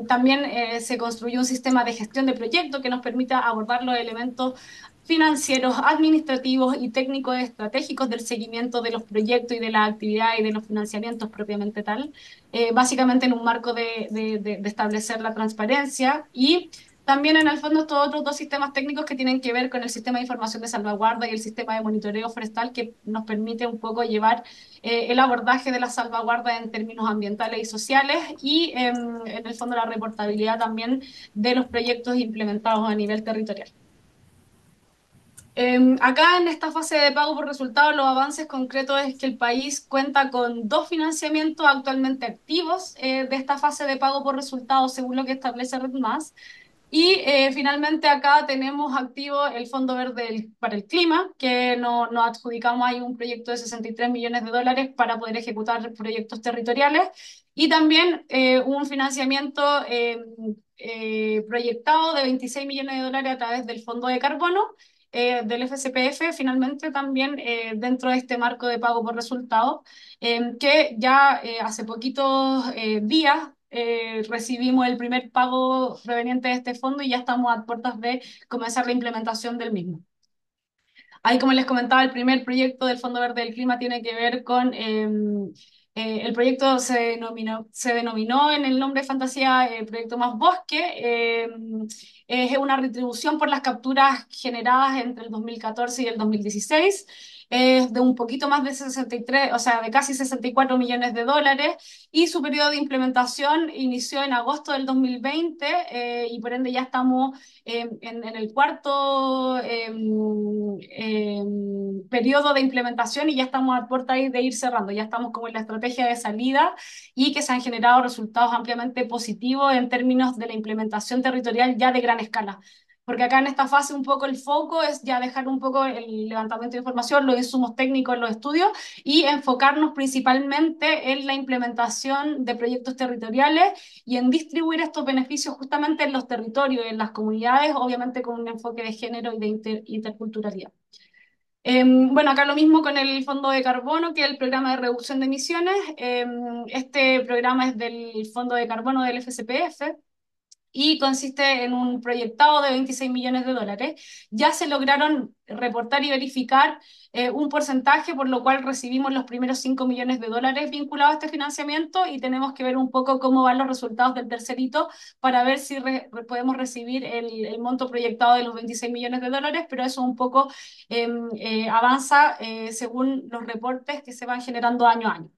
También se construyó un sistema de gestión de proyectos que nos permita abordar los elementos financieros, administrativos y técnicos estratégicos del seguimiento de los proyectos y de las actividades y de los financiamientos propiamente tal, básicamente en un marco de establecer la transparencia y también en el fondo estos otros dos sistemas técnicos que tienen que ver con el sistema de información de salvaguarda y el sistema de monitoreo forestal que nos permite un poco llevar el abordaje de la salvaguarda en términos ambientales y sociales y en el fondo la reportabilidad también de los proyectos implementados a nivel territorial. Acá en esta fase de pago por resultados, los avances concretos es que el país cuenta con dos financiamientos actualmente activos de esta fase de pago por resultados, según lo que establece RedMás. Y finalmente acá tenemos activo el Fondo Verde para el Clima, que nos adjudicamos ahí un proyecto de 63 millones de dólares para poder ejecutar proyectos territoriales y también un financiamiento proyectado de 26 millones de dólares a través del Fondo de Carbono del FCPF, finalmente también dentro de este marco de pago por resultados, que ya hace poquitos días recibimos el primer pago proveniente de este fondo y ya estamos a puertas de comenzar la implementación del mismo. Ahí, como les comentaba, el primer proyecto del Fondo Verde del Clima tiene que ver con el proyecto se denominó en el nombre de fantasía Proyecto Más Bosque. Es una retribución por las capturas generadas entre el 2014 y el 2016. Es de un poquito más de 63, o sea, de casi 64 millones de dólares y su periodo de implementación inició en agosto del 2020 y por ende ya estamos en el cuarto periodo de implementación y ya estamos a puerta de ir cerrando, ya estamos como en la estrategia de salida y que se han generado resultados ampliamente positivos en términos de la implementación territorial ya de gran escala. porque acá en esta fase un poco el foco es ya dejar un poco el levantamiento de información, los insumos técnicos, los estudios y enfocarnos principalmente en la implementación de proyectos territoriales y en distribuir estos beneficios justamente en los territorios, en las comunidades, obviamente con un enfoque de género y de interculturalidad. Bueno, acá lo mismo con el Fondo de Carbono, que es el programa de reducción de emisiones. Este programa es del Fondo de Carbono del FCPF y consiste en un proyectado de 26 millones de dólares. Ya se lograron reportar y verificar un porcentaje, por lo cual recibimos los primeros 5 millones de dólares vinculados a este financiamiento y tenemos que ver un poco cómo van los resultados del tercer hito para ver si podemos recibir el monto proyectado de los 26 millones de dólares, pero eso un poco avanza según los reportes que se van generando año a año.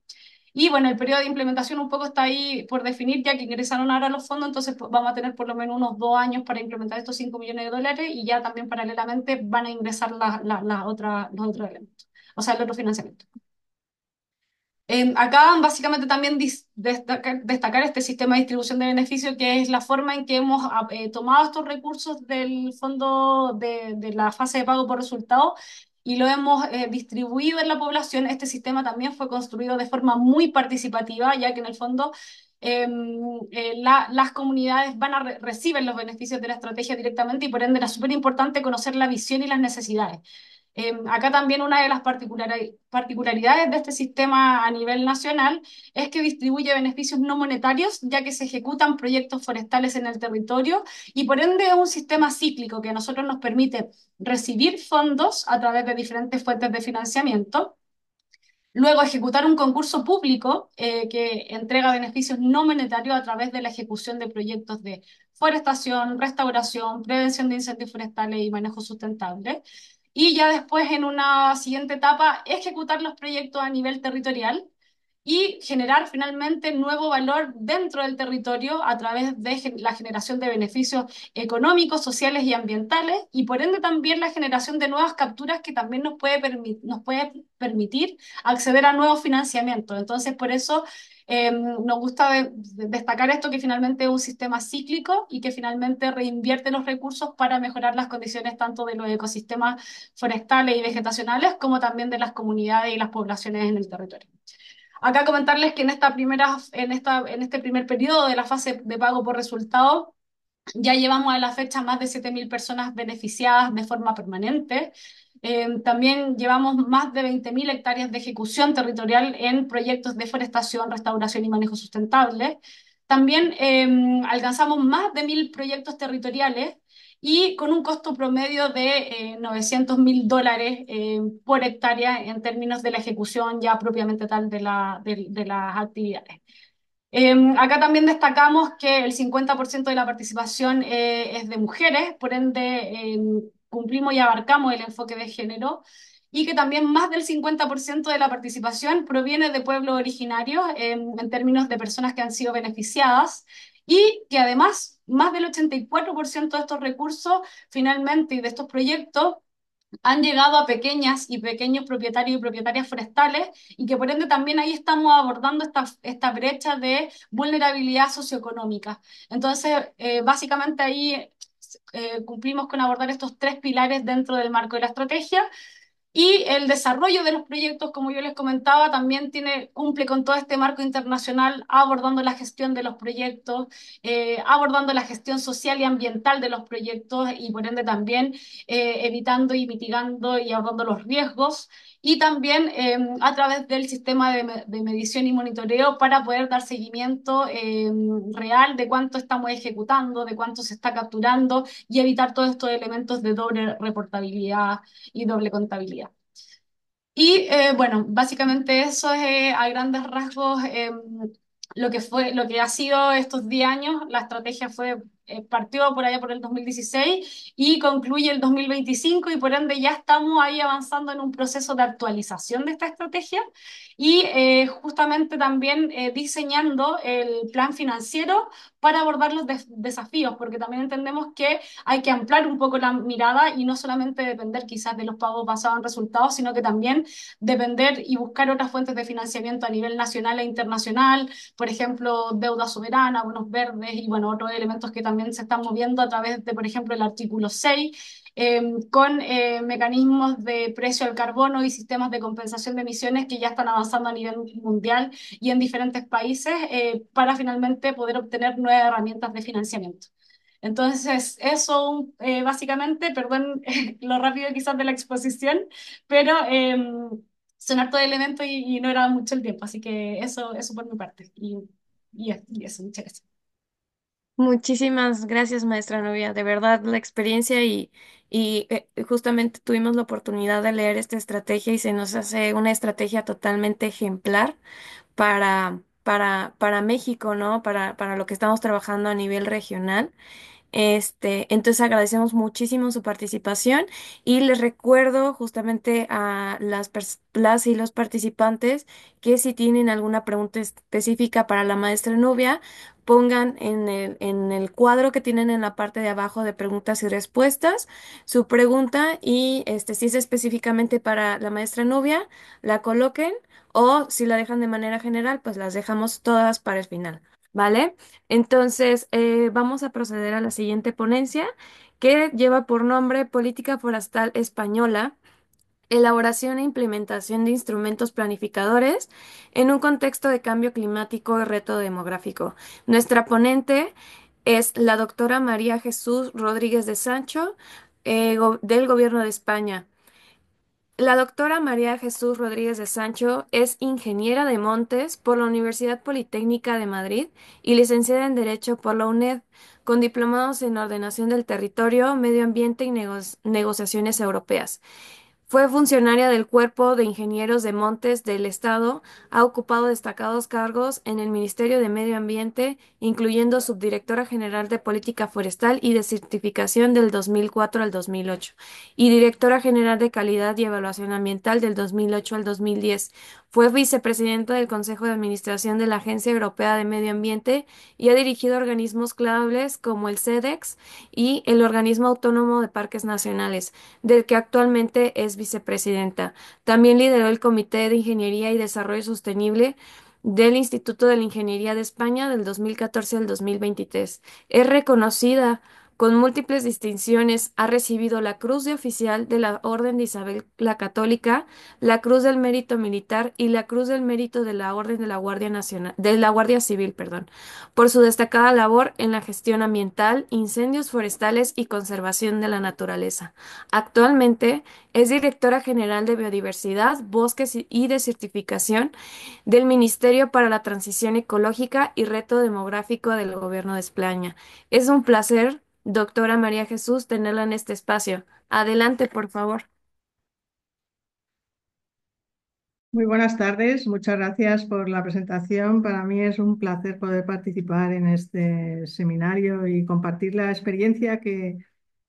Y bueno, el periodo de implementación un poco está ahí por definir, ya que ingresaron ahora los fondos, entonces pues, vamos a tener por lo menos unos 2 años para implementar estos 5 millones de dólares y ya también paralelamente van a ingresar los otros elementos, o sea, el otro financiamiento. Acá básicamente también destacar este sistema de distribución de beneficios, que es la forma en que hemos tomado estos recursos del fondo de la fase de pago por resultado y lo hemos distribuido en la población. Este sistema también fue construido de forma muy participativa, ya que en el fondo las comunidades reciben los beneficios de la estrategia directamente y por ende era súper importante conocer la visión y las necesidades. Acá también una de las particularidades de este sistema a nivel nacional es que distribuye beneficios no monetarios, ya que se ejecutan proyectos forestales en el territorio y por ende es un sistema cíclico que a nosotros nos permite recibir fondos a través de diferentes fuentes de financiamiento. Luego, ejecutar un concurso público que entrega beneficios no monetarios a través de la ejecución de proyectos de forestación, restauración, prevención de incendios forestales y manejo sustentable. Y ya después, en una siguiente etapa, ejecutar los proyectos a nivel territorial y generar finalmente nuevo valor dentro del territorio a través de la generación de beneficios económicos, sociales y ambientales, y por ende también la generación de nuevas capturas que también nos puede permitir acceder a nuevos financiamientos. Entonces, por eso nos gusta destacar esto, que finalmente es un sistema cíclico y que finalmente reinvierte los recursos para mejorar las condiciones tanto de los ecosistemas forestales y vegetacionales como también de las comunidades y las poblaciones en el territorio. Acá comentarles que en este primer periodo de la fase de pago por resultado, ya llevamos a la fecha más de 7.000 personas beneficiadas de forma permanente. También llevamos más de 20.000 hectáreas de ejecución territorial en proyectos de forestación, restauración y manejo sustentable. También alcanzamos más de 1.000 proyectos territoriales y con un costo promedio de $900.000 por hectárea en términos de la ejecución ya propiamente tal de las actividades. Acá también destacamos que el 50% de la participación es de mujeres, por ende cumplimos y abarcamos el enfoque de género, y que también más del 50% de la participación proviene de pueblos originarios en términos de personas que han sido beneficiadas, y que además más del 84% de estos recursos finalmente y de estos proyectos han llegado a pequeñas y pequeños propietarios y propietarias forestales y que por ende también ahí estamos abordando esta brecha de vulnerabilidad socioeconómica. Entonces, básicamente ahí cumplimos con abordar estos tres pilares dentro del marco de la estrategia. Y el desarrollo de los proyectos, como yo les comentaba, también cumple con todo este marco internacional, abordando la gestión de los proyectos, abordando la gestión social y ambiental de los proyectos y por ende también evitando y mitigando y abordando los riesgos. Y también a través del sistema de medición y monitoreo para poder dar seguimiento real de cuánto estamos ejecutando, de cuánto se está capturando y evitar todos estos elementos de doble reportabilidad y doble contabilidad. Y bueno, básicamente eso es a grandes rasgos lo que ha sido estos 10 años. La estrategia partió por allá por el 2016 y concluye el 2025 y por ende ya estamos ahí avanzando en un proceso de actualización de esta estrategia y justamente también diseñando el plan financiero para abordar los desafíos, porque también entendemos que hay que ampliar un poco la mirada y no solamente depender quizás de los pagos basados en resultados, sino que también depender y buscar otras fuentes de financiamiento a nivel nacional e internacional, por ejemplo, deuda soberana, bonos verdes y bueno, otros elementos que también también se están moviendo a través de, por ejemplo, el artículo 6, con mecanismos de precio al carbono y sistemas de compensación de emisiones que ya están avanzando a nivel mundial y en diferentes países para finalmente poder obtener nuevas herramientas de financiamiento. Entonces, eso básicamente, perdón lo rápido quizás de la exposición, pero son harto de elementos y no era mucho el tiempo, así que eso por mi parte. Y eso, muchas gracias. Muchísimas gracias, maestra Novia. De verdad, la experiencia y justamente tuvimos la oportunidad de leer esta estrategia y se nos hace una estrategia totalmente ejemplar para México, ¿no? Para lo que estamos trabajando a nivel regional. Entonces agradecemos muchísimo su participación y les recuerdo justamente a las y los participantes que si tienen alguna pregunta específica para la maestra Nubia, pongan en el cuadro que tienen en la parte de abajo de preguntas y respuestas su pregunta y si es específicamente para la maestra Nubia, la coloquen o si la dejan de manera general, pues las dejamos todas para el final. ¿Vale? Entonces, vamos a proceder a la siguiente ponencia que lleva por nombre Política Forestal Española, elaboración e implementación de instrumentos planificadores en un contexto de cambio climático y reto demográfico. Nuestra ponente es la doctora María Jesús Rodríguez de Sancho, del Gobierno de España. La doctora María Jesús Rodríguez de Sancho es ingeniera de montes por la Universidad Politécnica de Madrid y licenciada en Derecho por la UNED, con diplomados en Ordenación del Territorio, Medio Ambiente y Negociaciones Europeas. Fue funcionaria del Cuerpo de Ingenieros de Montes del Estado, ha ocupado destacados cargos en el Ministerio de Medio Ambiente, incluyendo subdirectora general de Política Forestal y de Certificación del 2004 al 2008, y directora general de Calidad y Evaluación Ambiental del 2008 al 2010. Fue vicepresidenta del Consejo de Administración de la Agencia Europea de Medio Ambiente y ha dirigido organismos claves como el SEDEX y el Organismo Autónomo de Parques Nacionales, del que actualmente es vicepresidenta. También lideró el Comité de Ingeniería y Desarrollo Sostenible del Instituto de la Ingeniería de España del 2014 al 2023. Es reconocida con múltiples distinciones. Ha recibido la Cruz de Oficial de la Orden de Isabel la Católica, la Cruz del Mérito Militar y la Cruz del Mérito de la Orden de la Guardia Nacional, de la Guardia Civil, perdón, por su destacada labor en la gestión ambiental, incendios forestales y conservación de la naturaleza. Actualmente es directora general de Biodiversidad, Bosques y de Certificación del Ministerio para la Transición Ecológica y Reto Demográfico del Gobierno de España. Es un placer, doctora María Jesús, tenerla en este espacio. Adelante, por favor. Muy buenas tardes, muchas gracias por la presentación. Para mí es un placer poder participar en este seminario y compartir la experiencia que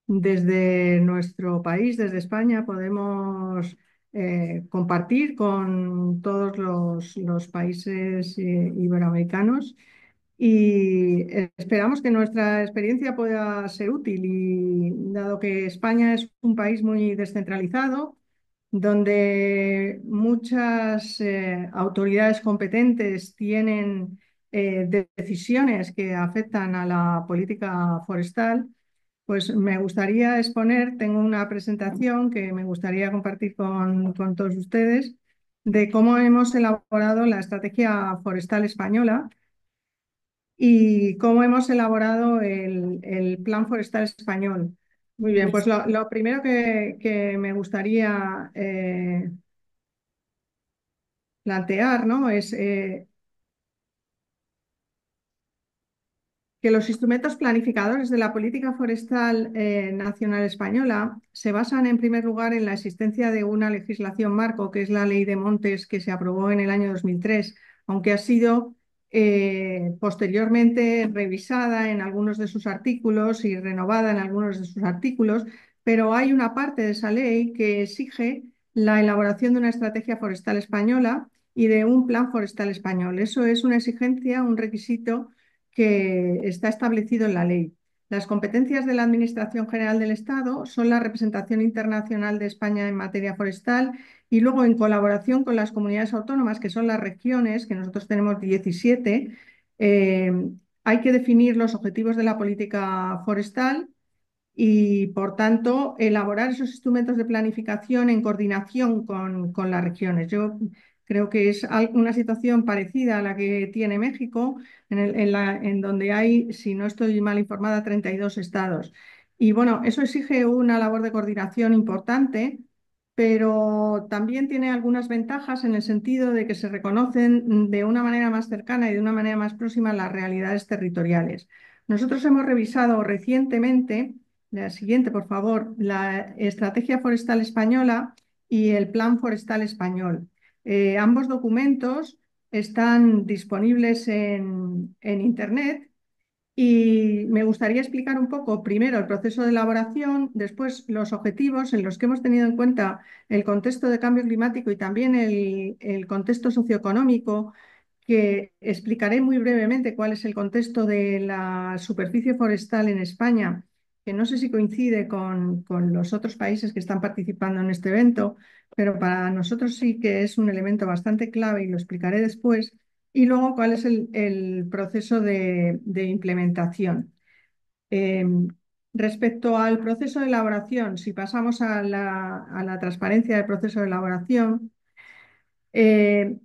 desde nuestro país, desde España, podemos compartir con todos los países iberoamericanos y esperamos que nuestra experiencia pueda ser útil y dado que España es un país muy descentralizado, donde muchas autoridades competentes tienen decisiones que afectan a la política forestal, pues me gustaría exponer, tengo una presentación que me gustaría compartir con todos ustedes de cómo hemos elaborado la estrategia forestal española y cómo hemos elaborado el Plan Forestal Español. Muy bien, pues lo primero que me gustaría plantear, ¿no? Es que los instrumentos planificadores de la política forestal nacional española se basan en primer lugar en la existencia de una legislación marco, que es la Ley de Montes que se aprobó en el año 2003, aunque ha sido posteriormente revisada en algunos de sus artículos y renovada en algunos de sus artículos, pero hay una parte de esa ley que exige la elaboración de una estrategia forestal española y de un plan forestal español. Eso es una exigencia, un requisito que está establecido en la ley. Las competencias de la Administración General del Estado son la representación internacional de España en materia forestal y luego en colaboración con las comunidades autónomas, que son las regiones, que nosotros tenemos 17, hay que definir los objetivos de la política forestal y, por tanto, elaborar esos instrumentos de planificación en coordinación con las regiones. Yo creo que es una situación parecida a la que tiene México, en donde hay, si no estoy mal informada, 32 estados. Y bueno, eso exige una labor de coordinación importante, pero también tiene algunas ventajas en el sentido de que se reconocen de una manera más cercana y de una manera más próxima las realidades territoriales. Nosotros hemos revisado recientemente, la siguiente, por favor, la Estrategia Forestal Española y el Plan Forestal Español. Ambos documentos están disponibles en Internet y me gustaría explicar un poco primero el proceso de elaboración, después los objetivos en los que hemos tenido en cuenta el contexto de cambio climático y también el contexto socioeconómico, que explicaré muy brevemente cuál es el contexto de la superficie forestal en España, que no sé si coincide con los otros países que están participando en este evento, pero para nosotros sí que es un elemento bastante clave y lo explicaré después. Y luego, ¿cuál es el proceso de implementación? Eh, Respecto al proceso de elaboración, si pasamos a la transparencia del proceso de elaboración, eh,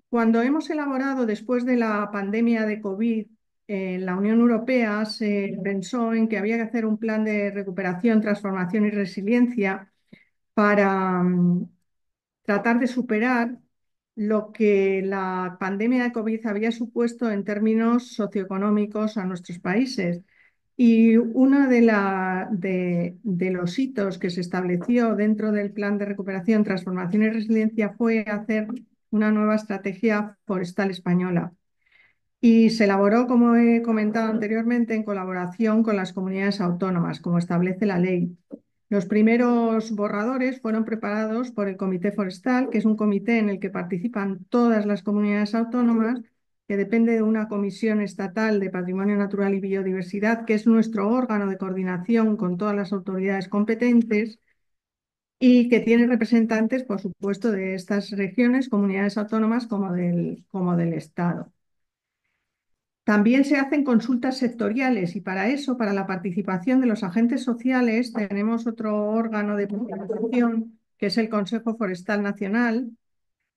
cuando hemos elaborado después de la pandemia de COVID, en la Unión Europea se pensó en que había que hacer un plan de recuperación, transformación y resiliencia para tratar de superar lo que la pandemia de COVID había supuesto en términos socioeconómicos a nuestros países. Y uno de los hitos que se estableció dentro del plan de recuperación, transformación y resiliencia fue hacer una nueva estrategia forestal española. Y se elaboró, como he comentado anteriormente, en colaboración con las comunidades autónomas, como establece la ley. Los primeros borradores fueron preparados por el Comité Forestal, que es un comité en el que participan todas las comunidades autónomas, que depende de una comisión estatal de Patrimonio Natural y Biodiversidad, que es nuestro órgano de coordinación con todas las autoridades competentes y que tiene representantes, por supuesto, de estas regiones, comunidades autónomas, como del Estado. También se hacen consultas sectoriales y para eso, para la participación de los agentes sociales, tenemos otro órgano de participación, que es el Consejo Forestal Nacional,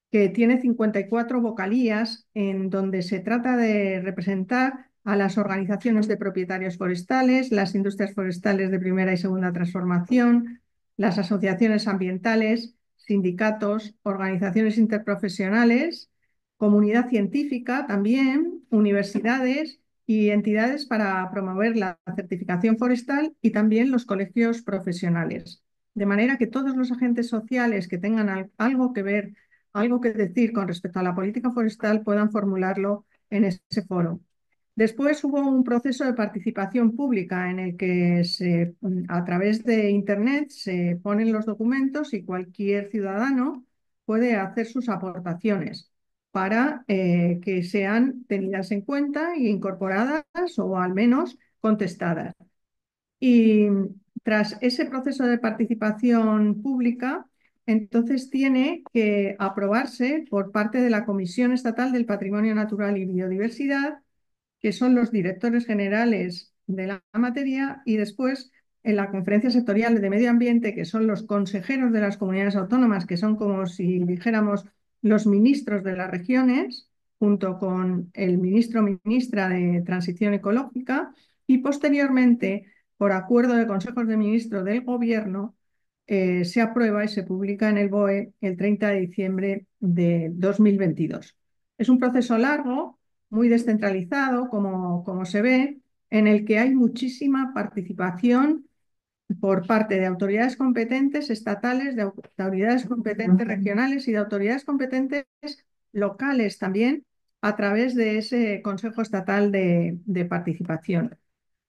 que tiene 54 vocalías en donde se trata de representar a las organizaciones de propietarios forestales, las industrias forestales de primera y segunda transformación, las asociaciones ambientales, sindicatos, organizaciones interprofesionales, comunidad científica también, universidades y entidades para promover la certificación forestal y también los colegios profesionales. De manera que todos los agentes sociales que tengan algo que ver, algo que decir con respecto a la política forestal puedan formularlo en ese foro. Después hubo un proceso de participación pública en el que a través de Internet se ponen los documentos y cualquier ciudadano puede hacer sus aportaciones para que sean tenidas en cuenta e incorporadas o al menos contestadas. Y tras ese proceso de participación pública, entonces tiene que aprobarse por parte de la Comisión Estatal del Patrimonio Natural y Biodiversidad, que son los directores generales de la materia, y después en la Conferencia Sectorial de Medio Ambiente, que son los consejeros de las comunidades autónomas, que son como si dijéramos los ministros de las regiones, junto con el ministro o ministra de Transición Ecológica, y posteriormente, por acuerdo de consejos de ministros del Gobierno, se aprueba y se publica en el BOE el 30 de diciembre de 2022. Es un proceso largo, muy descentralizado, como se ve, en el que hay muchísima participación por parte de autoridades competentes estatales, de autoridades competentes regionales y de autoridades competentes locales también, a través de ese Consejo Estatal de Participación.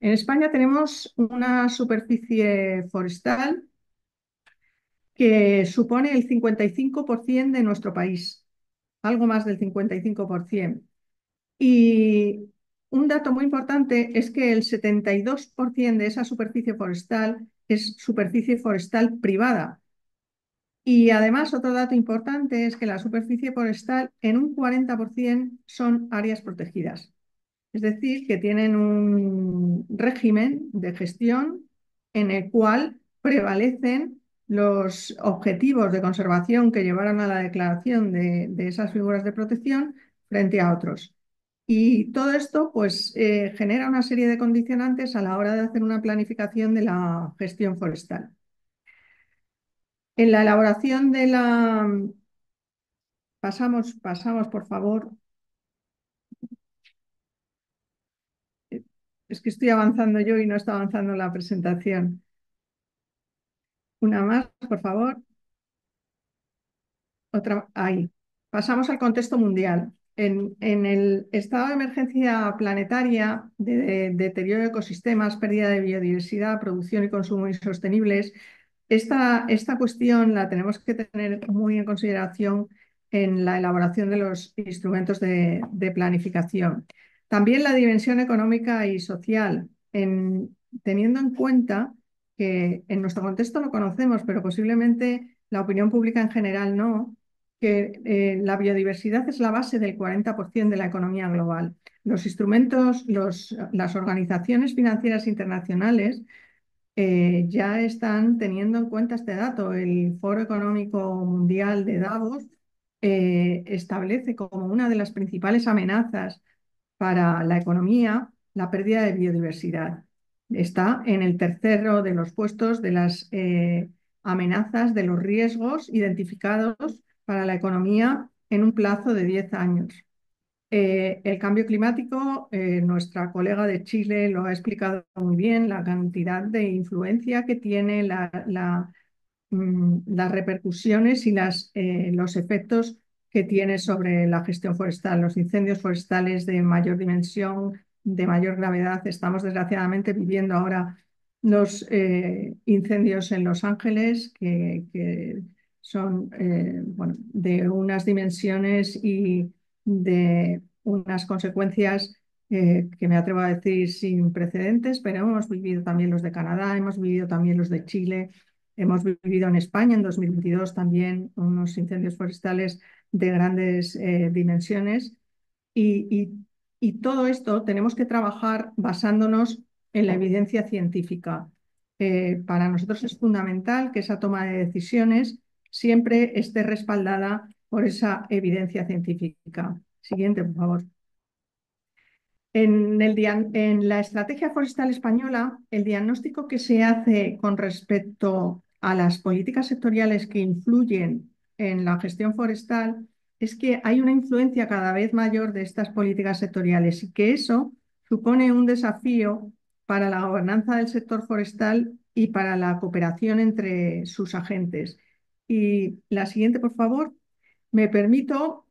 En España tenemos una superficie forestal que supone el 55% de nuestro país, algo más del 55%. Y un dato muy importante es que el 72% de esa superficie forestal es superficie forestal privada. Y además, otro dato importante es que la superficie forestal en un 40% son áreas protegidas. Es decir, que tienen un régimen de gestión en el cual prevalecen los objetivos de conservación que llevaron a la declaración de esas figuras de protección frente a otros. Y todo esto pues, genera una serie de condicionantes a la hora de hacer una planificación de la gestión forestal. En la elaboración de la... Pasamos, por favor. Es que estoy avanzando yo y no está avanzando la presentación. Una más, por favor. Otra, ahí. Pasamos al contexto mundial. En el estado de emergencia planetaria, de deterioro de ecosistemas, pérdida de biodiversidad, producción y consumo insostenibles, esta cuestión la tenemos que tener muy en consideración en la elaboración de los instrumentos de planificación. También la dimensión económica y social, teniendo en cuenta que en nuestro contexto lo conocemos, pero posiblemente la opinión pública en general no, que la biodiversidad es la base del 40% de la economía global. Los instrumentos, las organizaciones financieras internacionales ya están teniendo en cuenta este dato. El Foro Económico Mundial de Davos establece como una de las principales amenazas para la economía la pérdida de biodiversidad. Está en el tercero de los puestos de las amenazas, de los riesgos identificados para la economía en un plazo de 10 años. El cambio climático, nuestra colega de Chile lo ha explicado muy bien, la cantidad de influencia que tiene las repercusiones y los efectos que tiene sobre la gestión forestal. Los incendios forestales de mayor dimensión, de mayor gravedad. Estamos desgraciadamente viviendo ahora los incendios en Los Ángeles, que son bueno, de unas dimensiones y de unas consecuencias que me atrevo a decir sin precedentes, pero hemos vivido también los de Canadá, hemos vivido también los de Chile. Hemos vivido en España en 2022 también unos incendios forestales de grandes dimensiones y, y- y todo esto tenemos que trabajar basándonos en la evidencia científica. Para nosotros es fundamental que esa toma de decisiones siempre esté respaldada por esa evidencia científica. Siguiente, por favor. En la estrategia forestal española, el diagnóstico que se hace con respecto a las políticas sectoriales que influyen en la gestión forestal es que hay una influencia cada vez mayor de estas políticas sectoriales y que eso supone un desafío para la gobernanza del sector forestal y para la cooperación entre sus agentes. Y la siguiente, por favor. Me permito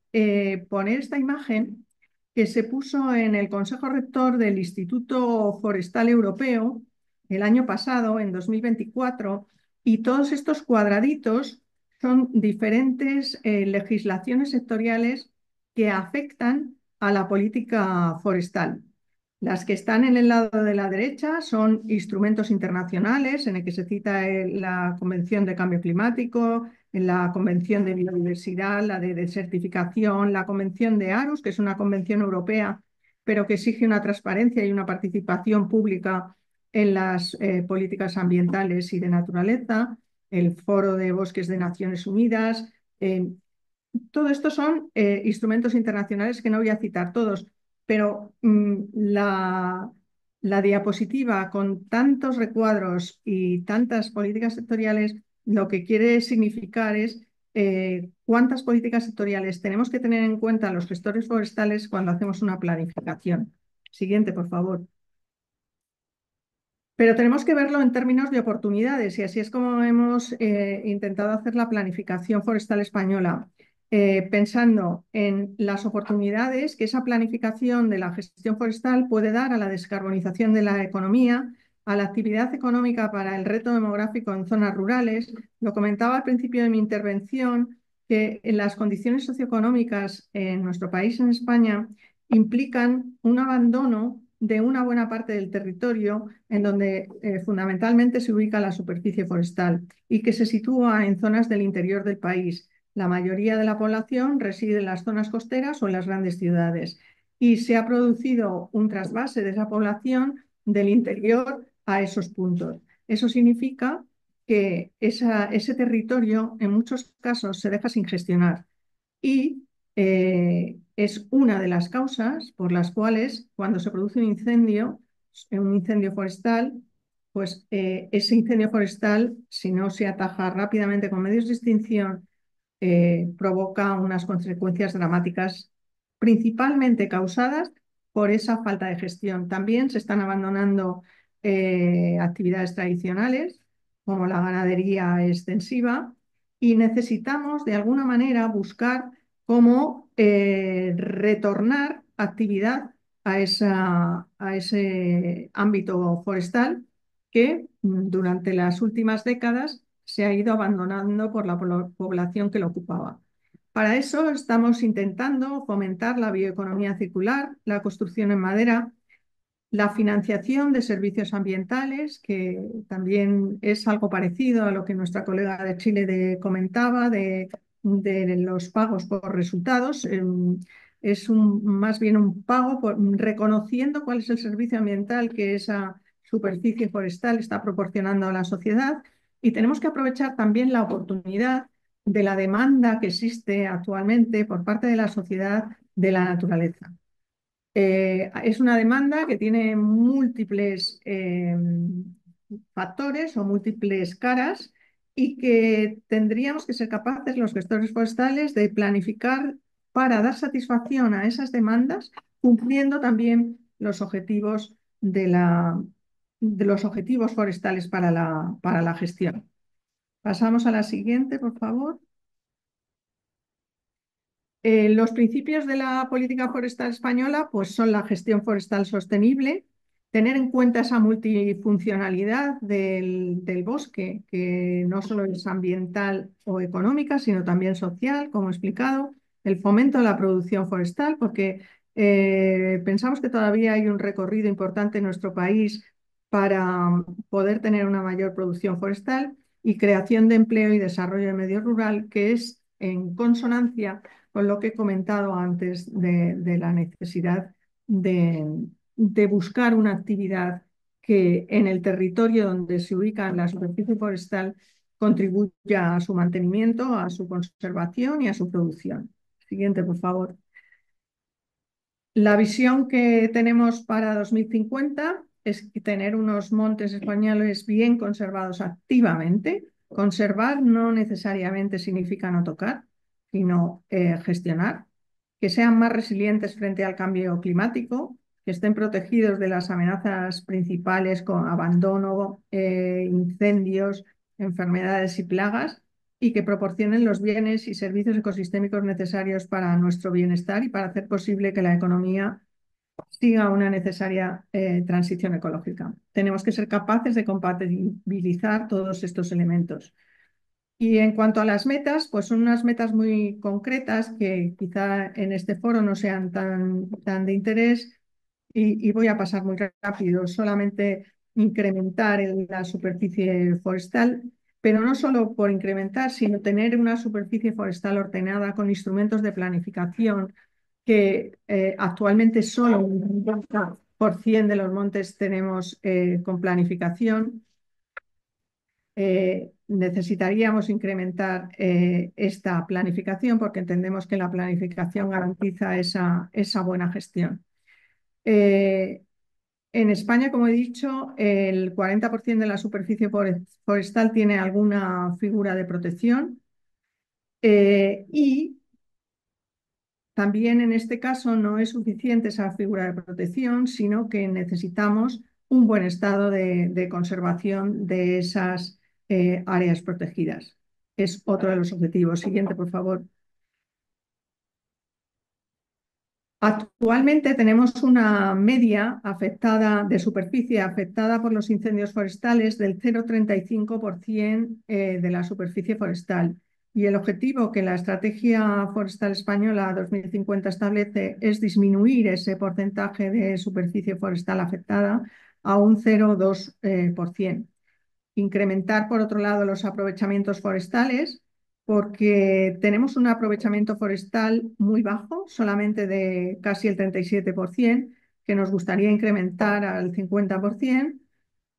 poner esta imagen que se puso en el Consejo Rector del Instituto Forestal Europeo el año pasado, en 2024, y todos estos cuadraditos son diferentes legislaciones sectoriales que afectan a la política forestal. Las que están en el lado de la derecha son instrumentos internacionales en el que se cita la Convención de Cambio Climático, en la Convención de Biodiversidad, la de Desertificación, la Convención de Aarhus, que es una convención europea, pero que exige una transparencia y una participación pública en las políticas ambientales y de naturaleza, el Foro de Bosques de Naciones Unidas. Todo esto son instrumentos internacionales que no voy a citar todos, pero la diapositiva con tantos recuadros y tantas políticas sectoriales lo que quiere significar es cuántas políticas sectoriales tenemos que tener en cuenta los gestores forestales cuando hacemos una planificación. Siguiente, por favor. Pero tenemos que verlo en términos de oportunidades y así es como hemos intentado hacer la planificación forestal española, pensando en las oportunidades que esa planificación de la gestión forestal puede dar a la descarbonización de la economía, a la actividad económica para el reto demográfico en zonas rurales. Lo comentaba al principio de mi intervención, que en las condiciones socioeconómicas en nuestro país, en España, implican un abandono de una buena parte del territorio en donde fundamentalmente se ubica la superficie forestal y que se sitúa en zonas del interior del país. La mayoría de la población reside en las zonas costeras o en las grandes ciudades. y se ha producido un trasvase de esa población del interior a esos puntos. Eso significa que ese territorio en muchos casos se deja sin gestionar y es una de las causas por las cuales cuando se produce un incendio forestal, pues ese incendio forestal, si no se ataja rápidamente con medios de extinción, provoca unas consecuencias dramáticas, principalmente causadas por esa falta de gestión. También se están abandonando actividades tradicionales, como la ganadería extensiva, y necesitamos de alguna manera buscar cómo retornar actividad a ese ámbito forestal que durante las últimas décadas se ha ido abandonando por la población que lo ocupaba. Para eso estamos intentando fomentar la bioeconomía circular, la construcción en madera, la financiación de servicios ambientales, que también es algo parecido a lo que nuestra colega de Chile comentaba, de los pagos por resultados. Es más bien un pago reconociendo cuál es el servicio ambiental que esa superficie forestal está proporcionando a la sociedad. Y tenemos que aprovechar también la oportunidad de la demanda que existe actualmente por parte de la sociedad de la naturaleza. Es una demanda que tiene múltiples factores o múltiples caras y que tendríamos que ser capaces los gestores forestales de planificar para dar satisfacción a esas demandas, cumpliendo también los objetivos de los objetivos forestales para la gestión. Pasamos a la siguiente, por favor. Los principios de la política forestal española pues, son la gestión forestal sostenible, tener en cuenta esa multifuncionalidad del bosque, que no solo es ambiental o económica, sino también social, como he explicado, el fomento de la producción forestal, porque pensamos que todavía hay un recorrido importante en nuestro país para poder tener una mayor producción forestal y creación de empleo y desarrollo de medio rural, que es en consonancia con lo que he comentado antes de la necesidad de buscar una actividad que en el territorio donde se ubica la superficie forestal contribuya a su mantenimiento, a su conservación y a su producción. Siguiente, por favor. La visión que tenemos para 2050 es tener unos montes españoles bien conservados activamente. Conservar no necesariamente significa no tocar, sino gestionar, que sean más resilientes frente al cambio climático, que estén protegidos de las amenazas principales con abandono, incendios, enfermedades y plagas, y que proporcionen los bienes y servicios ecosistémicos necesarios para nuestro bienestar y para hacer posible que la economía siga una necesaria transición ecológica. Tenemos que ser capaces de compatibilizar todos estos elementos. Y en cuanto a las metas, pues son unas metas muy concretas que quizá en este foro no sean tan de interés y voy a pasar muy rápido. Solamente incrementar la superficie forestal, pero no solo por incrementar, sino tener una superficie forestal ordenada con instrumentos de planificación que actualmente solo un 50% de los montes tenemos con planificación. Necesitaríamos incrementar esta planificación porque entendemos que la planificación garantiza esa buena gestión. En España, como he dicho, el 40% de la superficie forestal tiene alguna figura de protección y también en este caso no es suficiente esa figura de protección, sino que necesitamos un buen estado de conservación de esas áreas protegidas. Es otro de los objetivos. Siguiente, por favor. Actualmente tenemos una media afectada de superficie afectada por los incendios forestales del 0,35% de la superficie forestal. Y el objetivo que la Estrategia Forestal Española 2050 establece es disminuir ese porcentaje de superficie forestal afectada a un 0,2%. Incrementar, por otro lado, los aprovechamientos forestales, porque tenemos un aprovechamiento forestal muy bajo, solamente de casi el 37%, que nos gustaría incrementar al 50%,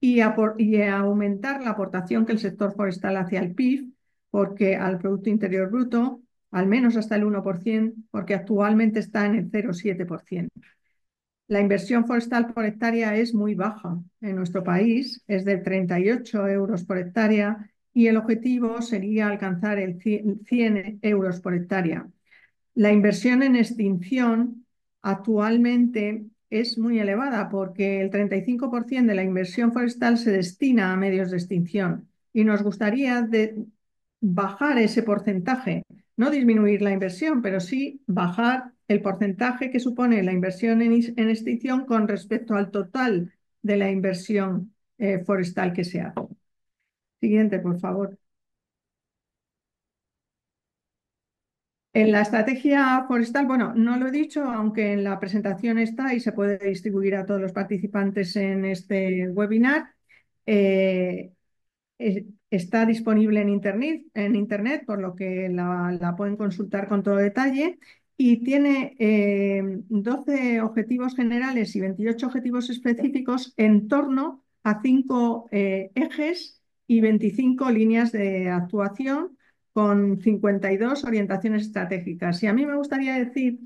y aumentar la aportación que el sector forestal hace al PIB, porque al Producto Interior Bruto, al menos hasta el 1%, porque actualmente está en el 0,7%. La inversión forestal por hectárea es muy baja en nuestro país, es de 38 euros por hectárea y el objetivo sería alcanzar el 100 euros por hectárea. La inversión en extinción actualmente es muy elevada porque el 35% de la inversión forestal se destina a medios de extinción y nos gustaría bajar ese porcentaje, no disminuir la inversión, pero sí bajar el porcentaje que supone la inversión en extinción con respecto al total de la inversión forestal que se hace. Siguiente, por favor. En la estrategia forestal, bueno, no lo he dicho, aunque en la presentación está y se puede distribuir a todos los participantes en este webinar. eh, Está disponible en internet, por lo que la pueden consultar con todo detalle. Y tiene 12 objetivos generales y 28 objetivos específicos en torno a 5 ejes y 25 líneas de actuación con 52 orientaciones estratégicas. Y a mí me gustaría decir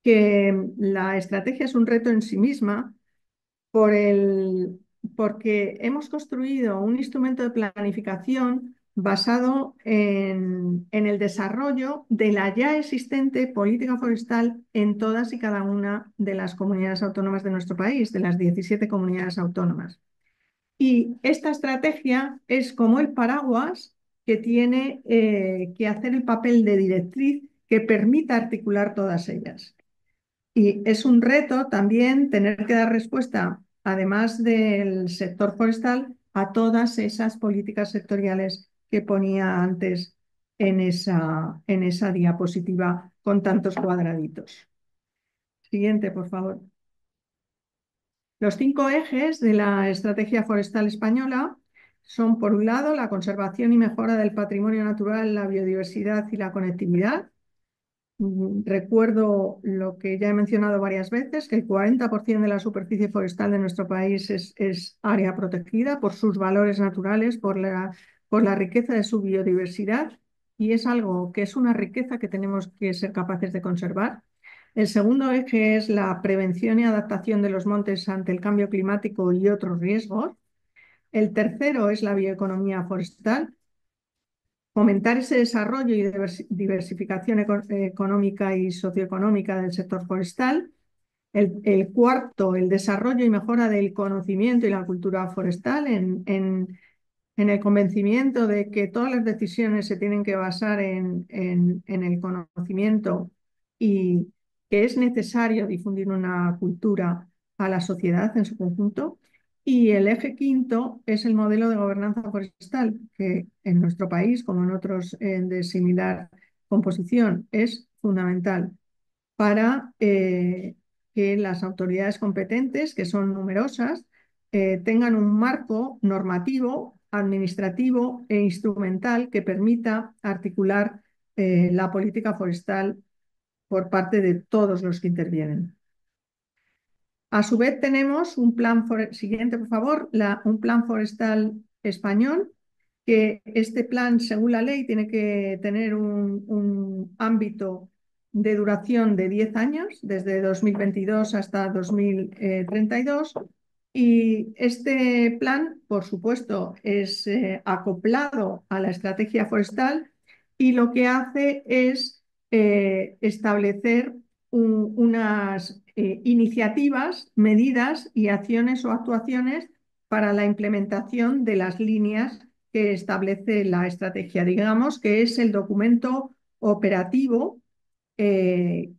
que la estrategia es un reto en sí misma por porque hemos construido un instrumento de planificación basado en el desarrollo de la ya existente política forestal en todas y cada una de las comunidades autónomas de nuestro país, de las 17 comunidades autónomas. Y esta estrategia es como el paraguas que tiene que hacer el papel de directriz que permita articular todas ellas. Y es un reto también tener que dar respuesta, además del sector forestal, a todas esas políticas sectoriales que ponía antes en esa diapositiva con tantos cuadraditos. Siguiente, por favor. Los 5 ejes de la Estrategia Forestal Española son, por un lado, la conservación y mejora del patrimonio natural, la biodiversidad y la conectividad. Recuerdo lo que ya he mencionado varias veces, que el 40% de la superficie forestal de nuestro país es área protegida por sus valores naturales, por la riqueza de su biodiversidad, y es algo que es una riqueza que tenemos que ser capaces de conservar. El segundo eje es la prevención y adaptación de los montes ante el cambio climático y otros riesgos. El tercero es la bioeconomía forestal, fomentar ese desarrollo y diversificación económica y socioeconómica del sector forestal. El cuarto, el desarrollo y mejora del conocimiento y la cultura forestal en el convencimiento de que todas las decisiones se tienen que basar en el conocimiento y que es necesario difundir una cultura a la sociedad en su conjunto. Y el eje quinto es el modelo de gobernanza forestal, que en nuestro país, como en otros de similar composición, es fundamental para que las autoridades competentes, que son numerosas, tengan un marco normativo, administrativo e instrumental que permita articular la política forestal por parte de todos los que intervienen. A su vez tenemos un plan, siguiente por favor, un plan forestal español, que este plan, según la ley, tiene que tener un ámbito de duración de 10 años, desde 2022 hasta 2032. Y este plan, por supuesto, es acoplado a la estrategia forestal y lo que hace es establecer unas iniciativas, medidas y acciones o actuaciones para la implementación de las líneas que establece la estrategia. Digamos que es el documento operativo que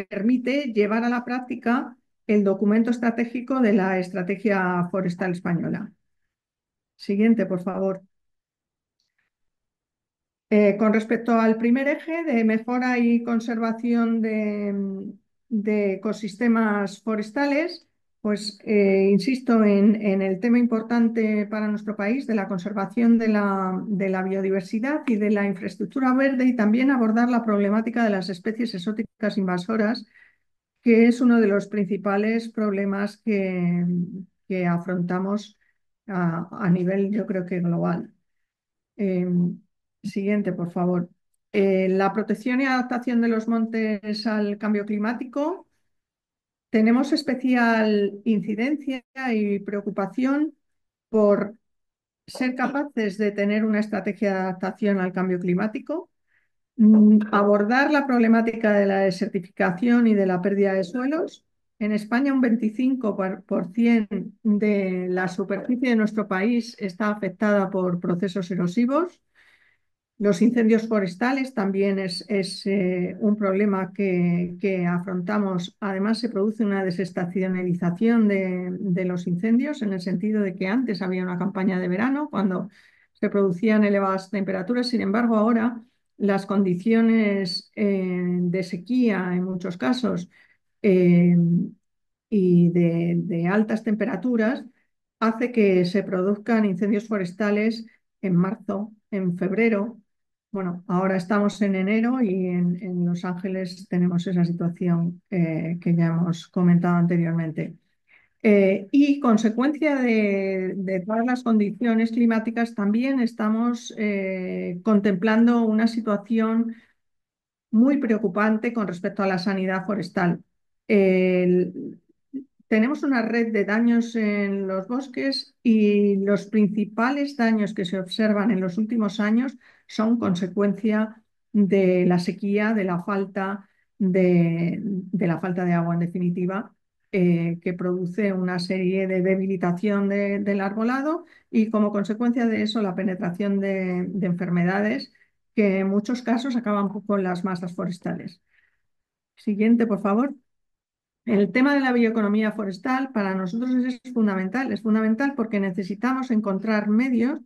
permite llevar a la práctica el documento estratégico de la Estrategia Forestal Española. Siguiente, por favor. Con respecto al primer eje de mejora y conservación de ecosistemas forestales, Pues insisto en el tema importante para nuestro país de la conservación de la biodiversidad y de la infraestructura verde y también abordar la problemática de las especies exóticas invasoras, que es uno de los principales problemas que afrontamos a nivel, yo creo que global. Eh, Siguiente, por favor. La protección y adaptación de los montes al cambio climático. Tenemos especial incidencia y preocupación por ser capaces de tener una estrategia de adaptación al cambio climático, abordar la problemática de la desertificación y de la pérdida de suelos. En España, un 25% de la superficie de nuestro país está afectada por procesos erosivos. Los incendios forestales también es un problema que afrontamos. Además, se produce una desestacionalización de los incendios en el sentido de que antes había una campaña de verano cuando se producían elevadas temperaturas. Sin embargo, ahora las condiciones de sequía en muchos casos eh, y de altas temperaturas hace que se produzcan incendios forestales en marzo, en febrero. Bueno, ahora estamos en enero y en Los Ángeles tenemos esa situación que ya hemos comentado anteriormente. Y consecuencia de todas las condiciones climáticas, también estamos contemplando una situación muy preocupante con respecto a la sanidad forestal. El- Tenemos una red de daños en los bosques y los principales daños que se observan en los últimos años son consecuencia de la sequía, de la falta de agua en definitiva, que produce una serie de debilitación del arbolado y como consecuencia de eso la penetración de enfermedades que en muchos casos acaban con las masas forestales. Siguiente, por favor. El tema de la bioeconomía forestal para nosotros es fundamental porque necesitamos encontrar medios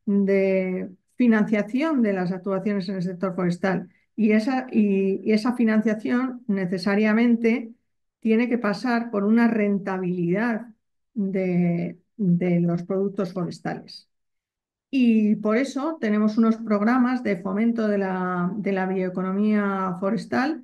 de financiación de las actuaciones en el sector forestal y esa financiación necesariamente tiene que pasar por una rentabilidad de los productos forestales. Y por eso tenemos unos programas de fomento de la bioeconomía forestal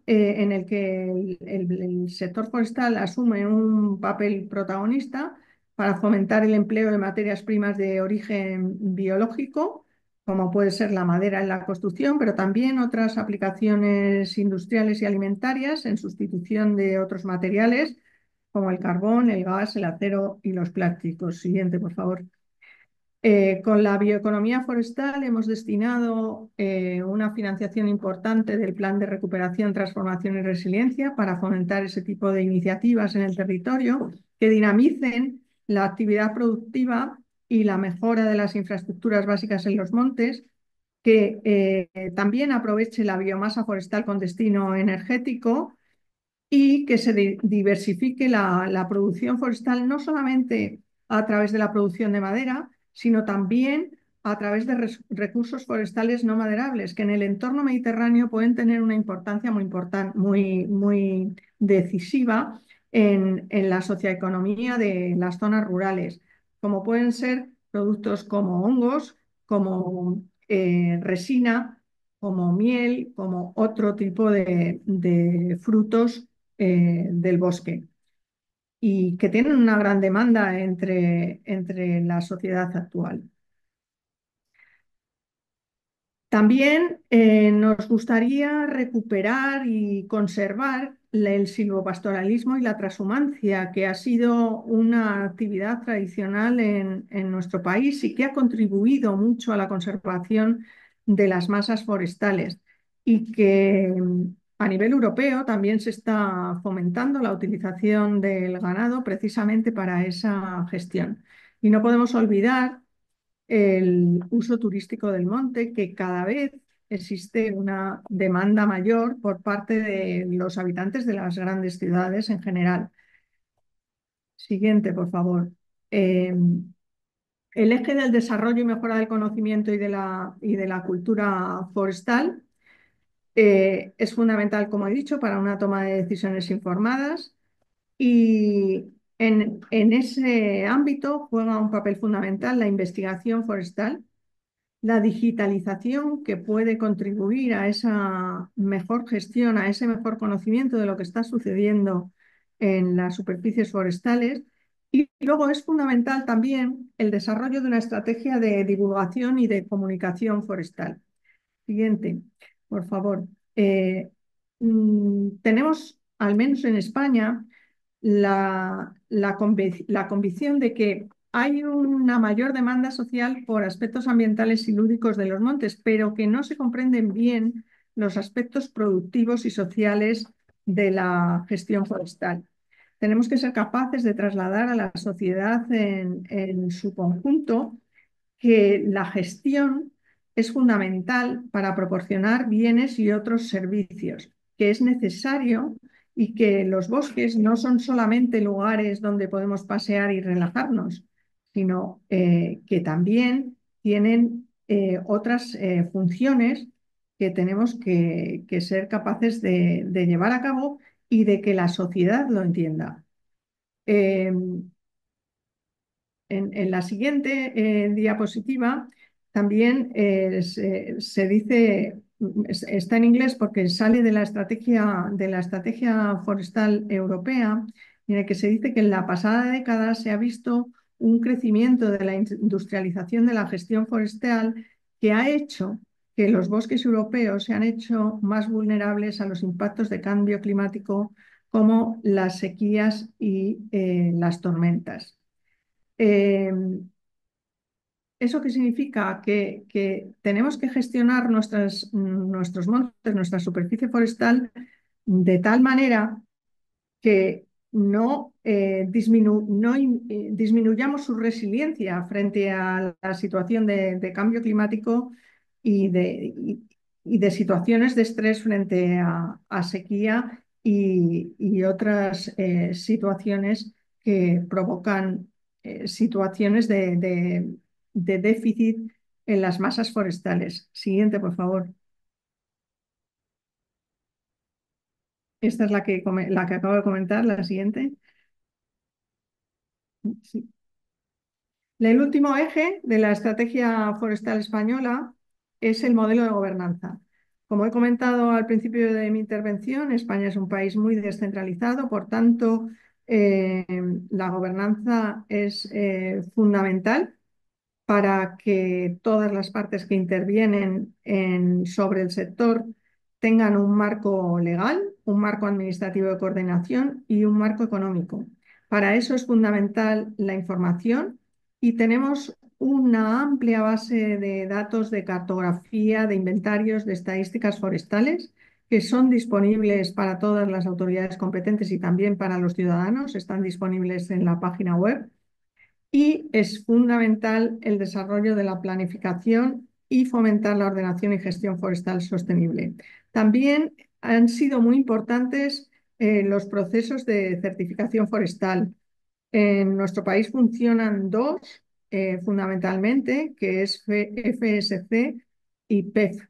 en el que el sector forestal asume un papel protagonista para fomentar el empleo de materias primas de origen biológico, como puede ser la madera en la construcción, pero también otras aplicaciones industriales y alimentarias en sustitución de otros materiales como el carbón, el gas, el acero y los plásticos. Siguiente, por favor. Con la bioeconomía forestal hemos destinado una financiación importante del Plan de Recuperación, Transformación y Resiliencia para fomentar ese tipo de iniciativas en el territorio que dinamicen la actividad productiva y la mejora de las infraestructuras básicas en los montes, que también aproveche la biomasa forestal con destino energético y que se diversifique la producción forestal no solamente a través de la producción de madera, sino también a través de recursos forestales no maderables, que en el entorno mediterráneo pueden tener una importancia muy decisiva en la socioeconomía de las zonas rurales, como pueden ser productos como hongos, como resina, como miel, como otro tipo de frutos del bosque y que tienen una gran demanda entre la sociedad actual. También nos gustaría recuperar y conservar el silvopastoralismo y la transhumancia, que ha sido una actividad tradicional en nuestro país y que ha contribuido mucho a la conservación de las masas forestales y que a nivel europeo también se está fomentando la utilización del ganado precisamente para esa gestión. Y no podemos olvidar el uso turístico del monte, que cada vez existe una demanda mayor por parte de los habitantes de las grandes ciudades en general. Siguiente, por favor. El eje del desarrollo y mejora del conocimiento y de la cultura forestal es fundamental, como he dicho, para una toma de decisiones informadas Y en ese ámbito juega un papel fundamental la investigación forestal, la digitalización que puede contribuir a esa mejor gestión, a ese mejor conocimiento de lo que está sucediendo en las superficies forestales. Y luego es fundamental también el desarrollo de una estrategia de divulgación y de comunicación forestal. Siguiente, por favor. Tenemos, al menos en España, la convicción de que hay una mayor demanda social por aspectos ambientales y lúdicos de los montes, pero que no se comprenden bien los aspectos productivos y sociales de la gestión forestal. Tenemos que ser capaces de trasladar a la sociedad en su conjunto que la gestión es fundamental para proporcionar bienes y otros servicios, que es necesario y que los bosques no son solamente lugares donde podemos pasear y relajarnos, sino que también tienen otras funciones que tenemos que ser capaces de llevar a cabo y de que la sociedad lo entienda. En la siguiente diapositiva también se dice, está en inglés porque sale de la estrategia forestal europea, en el que se dice que en la pasada década se ha visto un crecimiento de la industrialización de la gestión forestal que ha hecho que los bosques europeos se han hecho más vulnerables a los impactos de cambio climático como las sequías y las tormentas. ¿Eso qué significa? Que tenemos que gestionar nuestros montes, nuestra superficie forestal, de tal manera que no, disminuyamos su resiliencia frente a la situación de cambio climático y y de situaciones de estrés frente a sequía y otras situaciones que provocan situaciones de déficit en las masas forestales. Siguiente, por favor. Esta es la que acabo de comentar, la siguiente. Sí. El último eje de la estrategia forestal española es el modelo de gobernanza. Como he comentado al principio de mi intervención, España es un país muy descentralizado, por tanto, eh, la gobernanza es fundamental para que todas las partes que intervienen sobre el sector tengan un marco legal, un marco administrativo de coordinación y un marco económico. Para eso es fundamental la información y tenemos una amplia base de datos de cartografía, de inventarios, de estadísticas forestales que son disponibles para todas las autoridades competentes y también para los ciudadanos. Están disponibles en la página web y es fundamental el desarrollo de la planificación y fomentar la ordenación y gestión forestal sostenible. También han sido muy importantes los procesos de certificación forestal. En nuestro país funcionan dos fundamentalmente, que es FSC y PEF.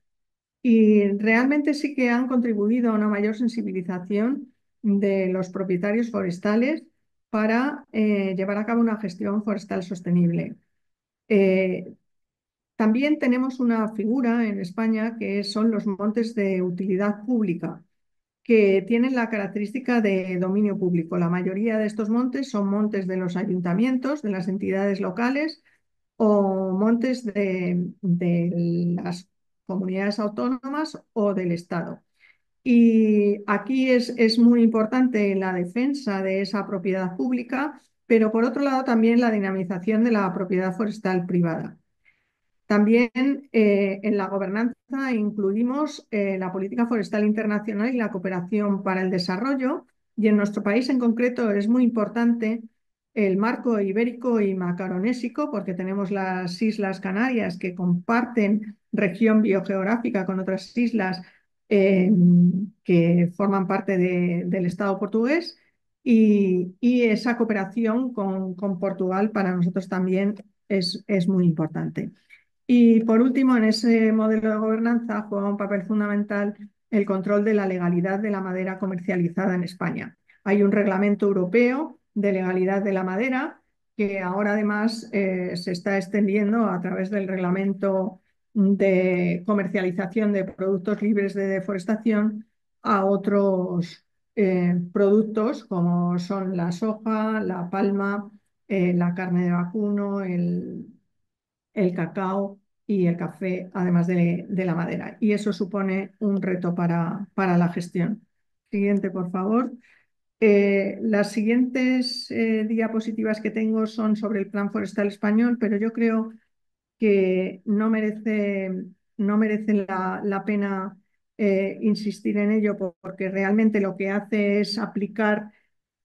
Y realmente sí que han contribuido a una mayor sensibilización de los propietarios forestales para llevar a cabo una gestión forestal sostenible. Eh, También tenemos una figura en España que son los montes de utilidad pública, que tienen la característica de dominio público. La mayoría de estos montes son montes de los ayuntamientos, de las entidades locales o montes de las comunidades autónomas o del Estado. Y aquí es muy importante la defensa de esa propiedad pública, pero por otro lado también la dinamización de la propiedad forestal privada. También en la gobernanza incluimos la política forestal internacional y la cooperación para el desarrollo, y en nuestro país en concreto es muy importante el marco ibérico y macaronésico, porque tenemos las Islas Canarias que comparten región biogeográfica con otras islas eh, que forman parte del Estado portugués, y esa cooperación con Portugal para nosotros también es muy importante. Y por último, en ese modelo de gobernanza juega un papel fundamental el control de la legalidad de la madera comercializada en España. Hay un reglamento europeo de legalidad de la madera que ahora además se está extendiendo a través del reglamento de comercialización de productos libres de deforestación a otros productos como son la soja, la palma, la carne de vacuno, el cacao y el café, además de la madera. Y eso supone un reto para la gestión. Siguiente, por favor. Las siguientes diapositivas que tengo son sobre el Plan Forestal Español, pero yo creo que no merece la pena insistir en ello porque realmente lo que hace es aplicar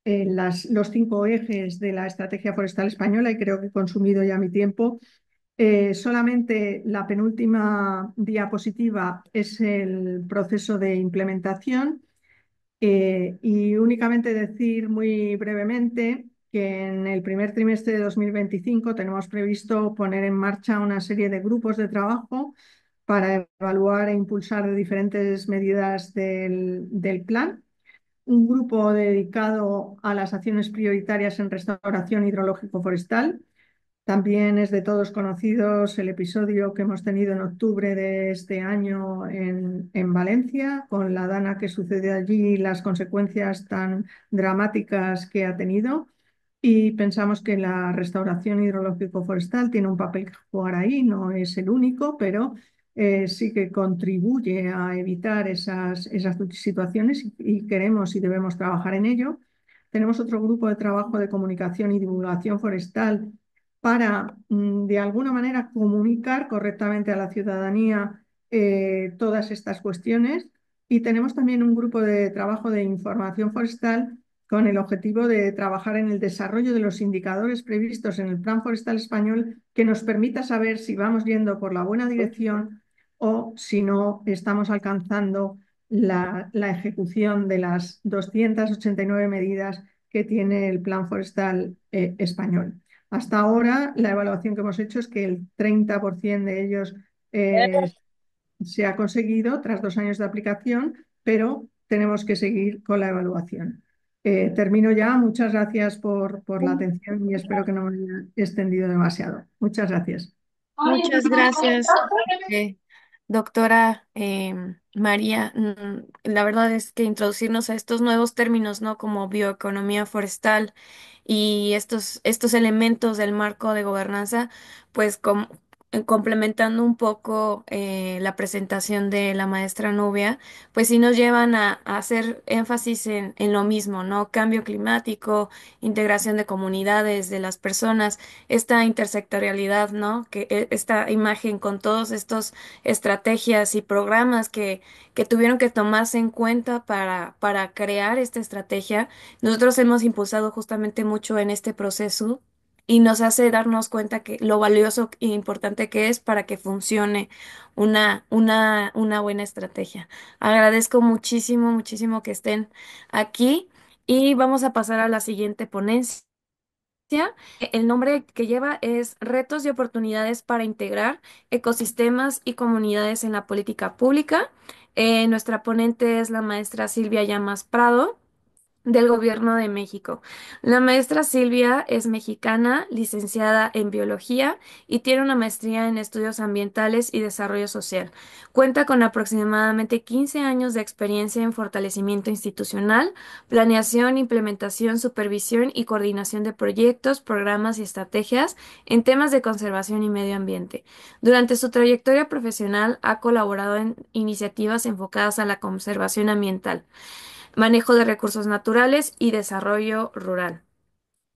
los 5 ejes de la Estrategia Forestal Española y creo que he consumido ya mi tiempo. Solamente la penúltima diapositiva es el proceso de implementación. Y únicamente decir muy brevemente que en el primer trimestre de 2025 tenemos previsto poner en marcha una serie de grupos de trabajo para evaluar e impulsar diferentes medidas del plan. Un grupo dedicado a las acciones prioritarias en restauración hidrológico-forestal. También es de todos conocidos el episodio que hemos tenido en octubre de este año en Valencia, con la dana que sucedió allí y las consecuencias tan dramáticas que ha tenido. Y pensamos que la restauración hidrológico-forestal tiene un papel que jugar ahí, no es el único, pero sí que contribuye a evitar esas situaciones y queremos y debemos trabajar en ello. Tenemos otro grupo de trabajo de comunicación y divulgación forestal para, de alguna manera, comunicar correctamente a la ciudadanía todas estas cuestiones. Y tenemos también un grupo de trabajo de información forestal con el objetivo de trabajar en el desarrollo de los indicadores previstos en el Plan Forestal Español que nos permita saber si vamos yendo por la buena dirección o si no estamos alcanzando la ejecución de las 289 medidas que tiene el Plan Forestal Español. Hasta ahora, la evaluación que hemos hecho es que el 30% de ellos eh, se ha conseguido tras 2 años de aplicación, pero tenemos que seguir con la evaluación. Termino ya. Muchas gracias por la atención y espero que no me haya extendido demasiado. Muchas gracias. Muchas gracias, doctora María. La verdad es que introducirnos a estos nuevos términos, ¿no? Como bioeconomía forestal y estos elementos del marco de gobernanza, pues complementando un poco la presentación de la maestra Nubia, pues sí nos llevan a hacer énfasis en lo mismo, ¿no? Cambio climático, integración de comunidades, de las personas, esta intersectorialidad, ¿no? Esta imagen con todos estos estrategias y programas que tuvieron que tomarse en cuenta para crear esta estrategia. Nosotros hemos impulsado justamente mucho en este proceso y nos hace darnos cuenta que lo valioso e importante que es para que funcione una buena estrategia. Agradezco muchísimo, muchísimo que estén aquí y vamos a pasar a la siguiente ponencia. El nombre que lleva es Retos y oportunidades para integrar ecosistemas y comunidades en la política pública. Nuestra ponente es la maestra Silvia Llamas Prado del Gobierno de México. La maestra Silvia es mexicana, licenciada en biología y tiene una maestría en estudios ambientales y desarrollo social. Cuenta con aproximadamente 15 años de experiencia en fortalecimiento institucional, planeación, implementación, supervisión y coordinación de proyectos, programas y estrategias en temas de conservación y medio ambiente. Durante su trayectoria profesional ha colaborado en iniciativas enfocadas a la conservación ambiental, manejo de recursos naturales y desarrollo rural.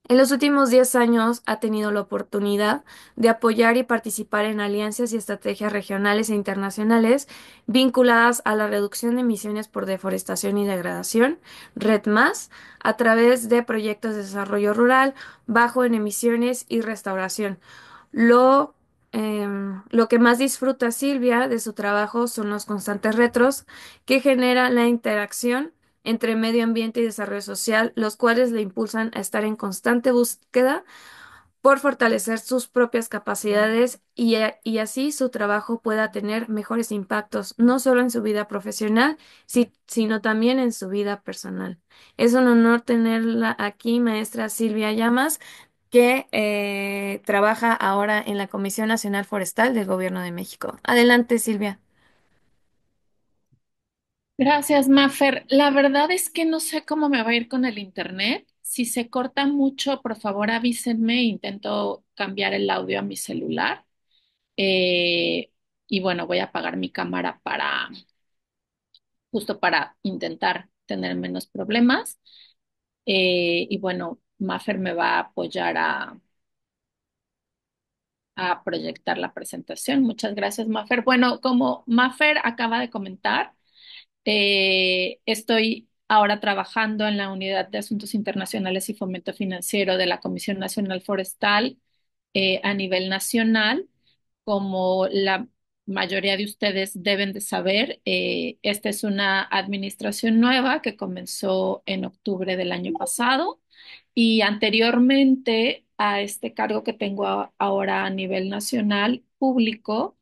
En los últimos 10 años ha tenido la oportunidad de apoyar y participar en alianzas y estrategias regionales e internacionales vinculadas a la reducción de emisiones por deforestación y degradación, RED+, a través de proyectos de desarrollo rural, bajo en emisiones y restauración. Lo que más disfruta Silvia de su trabajo son los constantes retos que genera la interacción entre medio ambiente y desarrollo social, los cuales le impulsan a estar en constante búsqueda por fortalecer sus propias capacidades y así su trabajo pueda tener mejores impactos, no solo en su vida profesional, sino también en su vida personal. Es un honor tenerla aquí, maestra Silvia Llamas, que trabaja ahora en la Comisión Nacional Forestal del Gobierno de México. Adelante, Silvia. Gracias, Mafer. La verdad es que no sé cómo me va a ir con el internet. Si se corta mucho, por favor avísenme. Intento cambiar el audio a mi celular. Eh, y bueno, voy a apagar mi cámara para justo para intentar tener menos problemas. Y bueno, Mafer me va a apoyar a proyectar la presentación. Muchas gracias, Mafer. Bueno, como Mafer acaba de comentar, estoy ahora trabajando en la Unidad de Asuntos Internacionales y Fomento Financiero de la Comisión Nacional Forestal a nivel nacional. Como la mayoría de ustedes deben de saber, esta es una administración nueva que comenzó en octubre del año pasado y anteriormente a este cargo que tengo ahora a nivel nacional público.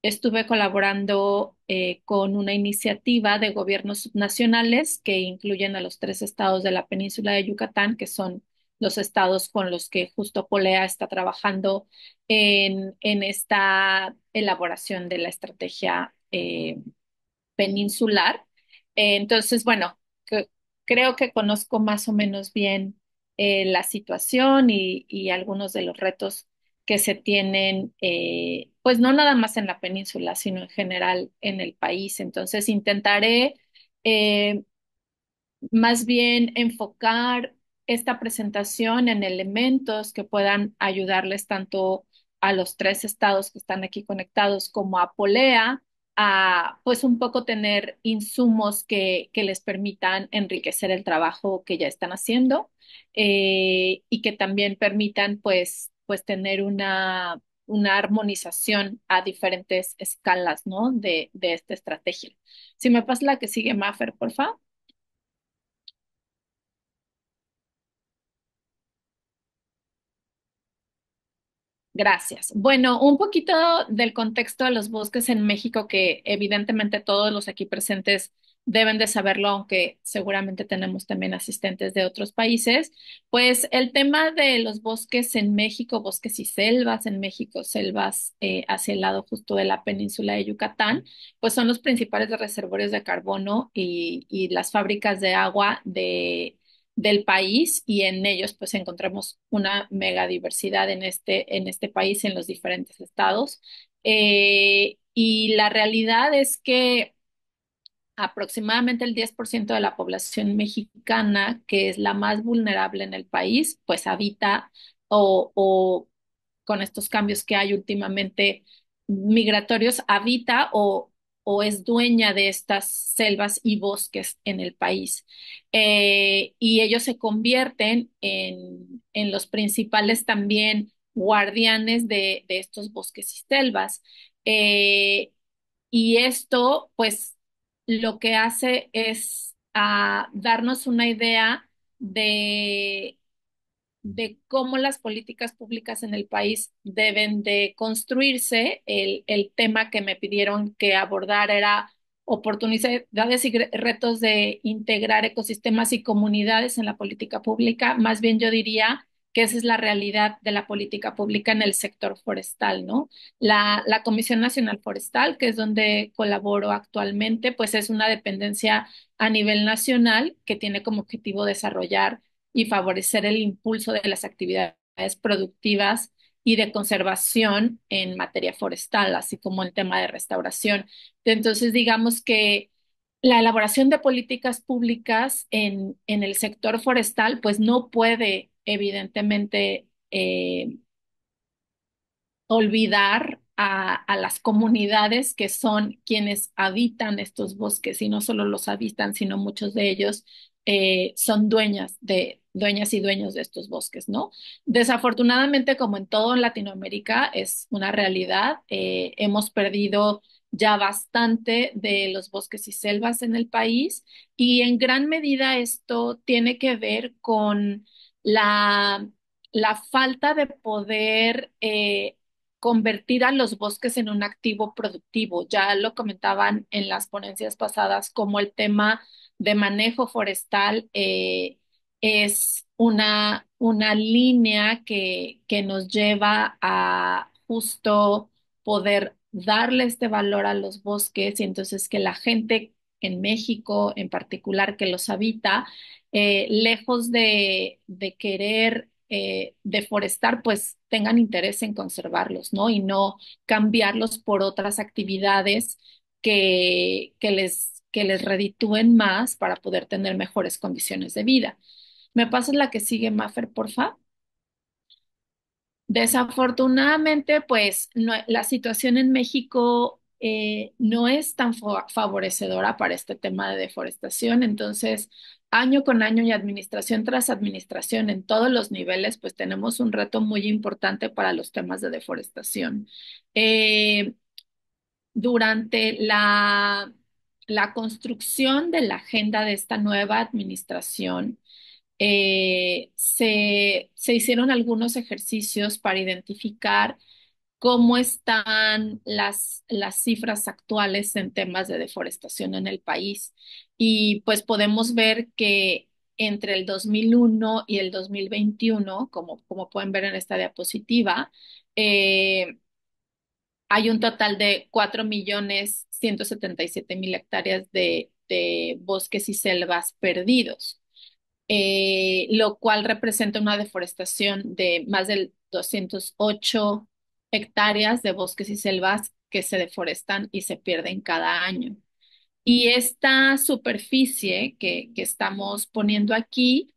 Estuve colaborando con una iniciativa de gobiernos nacionales que incluyen a los 3 estados de la península de Yucatán, que son los estados con los que justo Polea está trabajando en esta elaboración de la estrategia peninsular. Entonces, bueno, creo que conozco más o menos bien la situación y algunos de los retos que se tienen, pues no nada más en la península, sino en general en el país. Entonces, intentaré eh, más bien enfocar esta presentación en elementos que puedan ayudarles tanto a los 3 estados que están aquí conectados como a Polea a pues un poco tener insumos que les permitan enriquecer el trabajo que ya están haciendo y que también permitan pues tener una armonización a diferentes escalas, ¿no? de esta estrategia. Si me pasa la que sigue, Mafer, por favor. Gracias. Bueno, un poquito del contexto de los bosques en México, que evidentemente todos los aquí presentes deben de saberlo, aunque seguramente tenemos también asistentes de otros países. Pues el tema de los bosques en México, bosques y selvas en México, selvas hacia el lado justo de la península de Yucatán, pues son los principales reservorios de carbono y las fábricas de agua del país y en ellos pues encontramos una megadiversidad en este país, en los diferentes estados. Y la realidad es que aproximadamente el 10% de la población mexicana, que es la más vulnerable en el país, pues habita o con estos cambios que hay últimamente migratorios, habita o es dueña de estas selvas y bosques en el país. Y ellos se convierten en los principales también guardianes de estos bosques y selvas. Y esto, pues, lo que hace es darnos una idea de de cómo las políticas públicas en el país deben de construirse. El tema que me pidieron que abordar era oportunidades y retos de integrar ecosistemas y comunidades en la política pública. Más bien yo diría que esa es la realidad de la política pública en el sector forestal, ¿no? La Comisión Nacional Forestal, que es donde colaboro actualmente, pues es una dependencia a nivel nacional que tiene como objetivo desarrollar y favorecer el impulso de las actividades productivas y de conservación en materia forestal, así como el tema de restauración. Entonces, digamos que la elaboración de políticas públicas en el sector forestal, pues no puede, evidentemente, olvidar a las comunidades que son quienes habitan estos bosques y no solo los habitan, sino muchos de ellos son dueñas y dueños de estos bosques, ¿no? Desafortunadamente, como en todo en Latinoamérica, es una realidad. Hemos perdido ya bastante de los bosques y selvas en el país y en gran medida esto tiene que ver con la la falta de poder convertir a los bosques en un activo productivo. Ya lo comentaban en las ponencias pasadas, como el tema de manejo forestal es una línea que nos lleva a justo poder darle este valor a los bosques y entonces que la gente en México en particular que los habita, lejos de querer deforestar, pues tengan interés en conservarlos, ¿no? Y no cambiarlos por otras actividades que les reditúen más para poder tener mejores condiciones de vida. ¿Me pasas la que sigue, Mafer, porfa? Desafortunadamente, pues la situación en México no es tan favorecedora para este tema de deforestación. Entonces, año con año y administración tras administración en todos los niveles, pues tenemos un reto muy importante para los temas de deforestación. Eh, durante la construcción de la agenda de esta nueva administración, se hicieron algunos ejercicios para identificar cómo están las cifras actuales en temas de deforestación en el país. Y pues podemos ver que entre el 2001 y el 2021, como pueden ver en esta diapositiva, hay un total de 4.177.000 hectáreas de bosques y selvas perdidos, lo cual representa una deforestación de más de 208 hectáreas de bosques y selvas que se deforestan y se pierden cada año. Y esta superficie que estamos poniendo aquí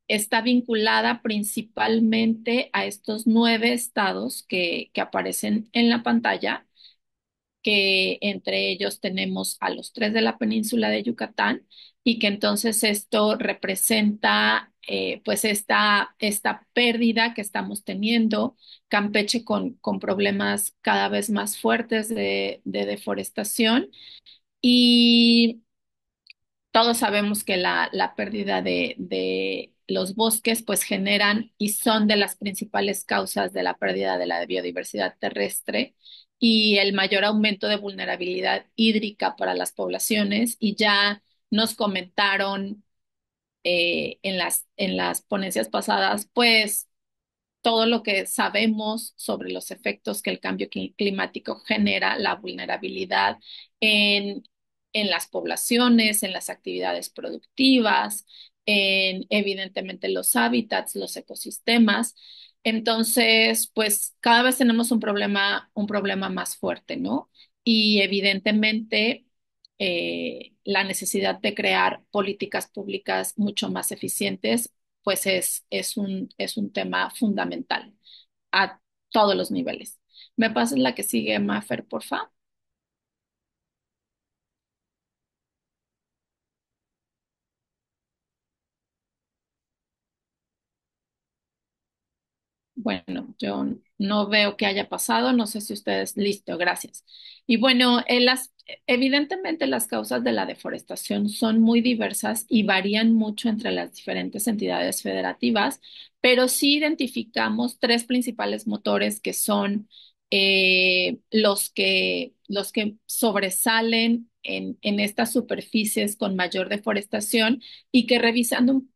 está vinculada principalmente a estos 9 estados que aparecen en la pantalla, que entre ellos tenemos a los 3 de la península de Yucatán y que entonces esto representa pues esta pérdida que estamos teniendo, Campeche con problemas cada vez más fuertes de deforestación y todos sabemos que la pérdida de los bosques pues generan y son de las principales causas de la pérdida de la biodiversidad terrestre y el mayor aumento de vulnerabilidad hídrica para las poblaciones. Y ya nos comentaron en las ponencias pasadas, pues todo lo que sabemos sobre los efectos que el cambio climático genera, la vulnerabilidad en, en las poblaciones, en las actividades productivas, en evidentemente los hábitats, los ecosistemas. Entonces, pues cada vez tenemos un problema más fuerte, ¿no? Y evidentemente la necesidad de crear políticas públicas mucho más eficientes pues es un tema fundamental a todos los niveles. ¿Me pasas la que sigue, Mafer, porfa? Bueno, yo no veo que haya pasado, no sé si ustedes, listo, gracias. Y bueno, evidentemente las causas de la deforestación son muy diversas y varían mucho entre las diferentes entidades federativas, pero sí identificamos 3 principales motores que son los que sobresalen en estas superficies con mayor deforestación y que revisando un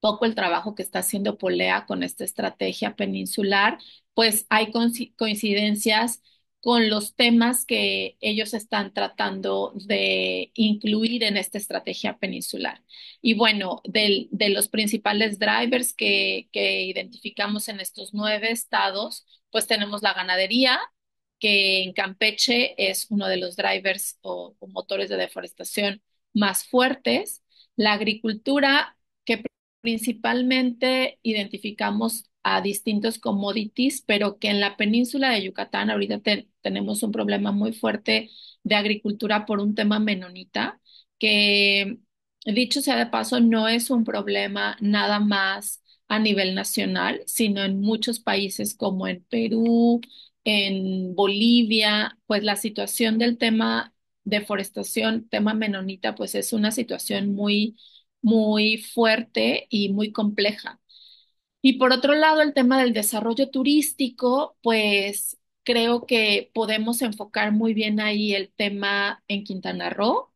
poco el trabajo que está haciendo Polea con esta estrategia peninsular, pues hay coincidencias con los temas que ellos están tratando de incluir en esta estrategia peninsular. Y bueno, de los principales drivers que identificamos en estos 9 estados, pues tenemos la ganadería, que en Campeche es uno de los drivers o motores de deforestación más fuertes, la agricultura, que principalmente identificamos a distintos commodities, pero que en la península de Yucatán ahorita tenemos un problema muy fuerte de agricultura por un tema menonita, que dicho sea de paso, no es un problema nada más a nivel nacional, sino en muchos países como en Perú, en Bolivia, pues la situación del tema deforestación, tema menonita, pues es una situación muy fuerte y muy compleja. Y por otro lado, el tema del desarrollo turístico, pues creo que podemos enfocar muy bien ahí el tema en Quintana Roo,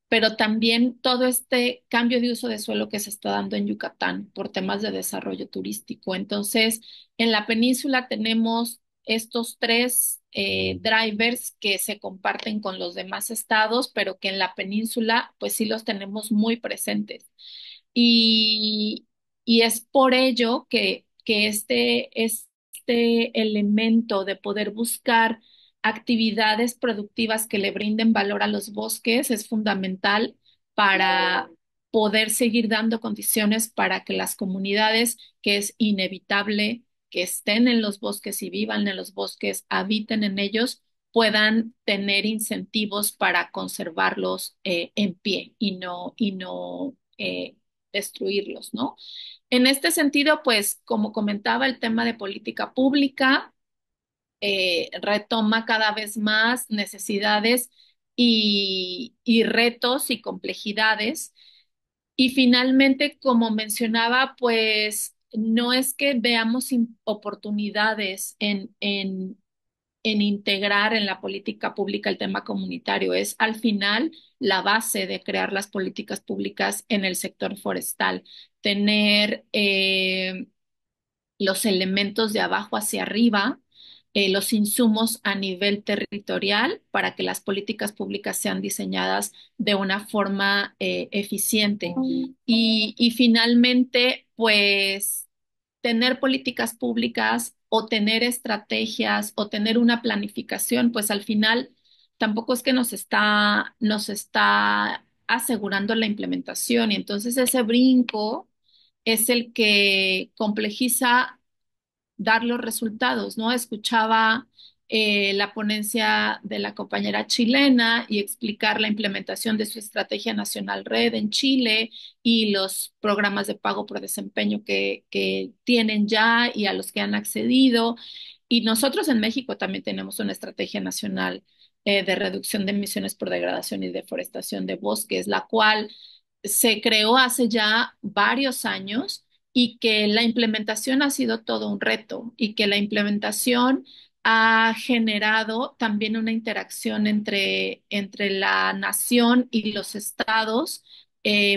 pero también todo este cambio de uso de suelo que se está dando en Yucatán por temas de desarrollo turístico. Entonces, en la península tenemos estos tres drivers que se comparten con los demás estados, pero que en la península, pues sí los tenemos muy presentes. Y, y es por ello que este elemento de poder buscar actividades productivas que le brinden valor a los bosques es fundamental para poder seguir dando condiciones para que las comunidades, que es inevitable que estén en los bosques y vivan en los bosques, habiten en ellos, puedan tener incentivos para conservarlos en pie y no destruirlos, ¿no? En este sentido, pues, como comentaba, el tema de política pública retoma cada vez más necesidades y retos y complejidades. Y finalmente, como mencionaba, pues no es que veamos oportunidades en integrar en la política pública el tema comunitario. Es al final la base de crear las políticas públicas en el sector forestal. Tener los elementos de abajo hacia arriba, los insumos a nivel territorial para que las políticas públicas sean diseñadas de una forma eficiente. Y finalmente, pues tener políticas públicas o tener estrategias o tener una planificación, pues al final tampoco es que nos está asegurando la implementación y entonces ese brinco es el que complejiza dar los resultados, ¿no? Escuchaba la ponencia de la compañera chilena y explicar la implementación de su Estrategia Nacional Red en Chile y los programas de pago por desempeño que tienen ya y a los que han accedido. Y nosotros en México también tenemos una Estrategia Nacional de reducción de emisiones por degradación y deforestación de bosques, la cual se creó hace ya varios años y que la implementación ha sido todo un reto y que la implementación ha generado también una interacción entre la nación y los estados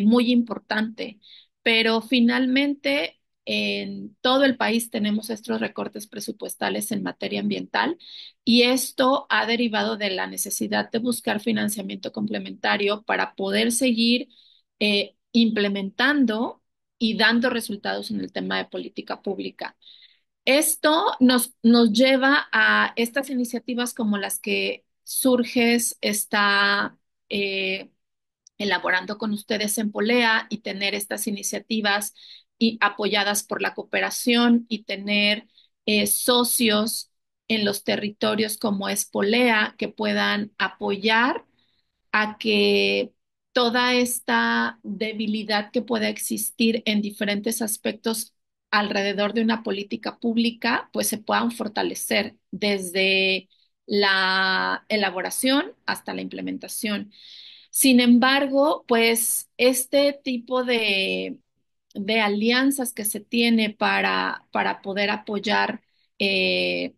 muy importante. Pero finalmente en todo el país tenemos estos recortes presupuestales en materia ambiental y esto ha derivado de la necesidad de buscar financiamiento complementario para poder seguir implementando y dando resultados en el tema de política pública. Esto nos lleva a estas iniciativas como las que Surges está elaborando con ustedes en Polea y tener estas iniciativas y apoyadas por la cooperación y tener socios en los territorios como es Polea que puedan apoyar a que toda esta debilidad que pueda existir en diferentes aspectos alrededor de una política pública, pues se puedan fortalecer desde la elaboración hasta la implementación. Sin embargo, pues este tipo de alianzas que se tiene para poder apoyar eh,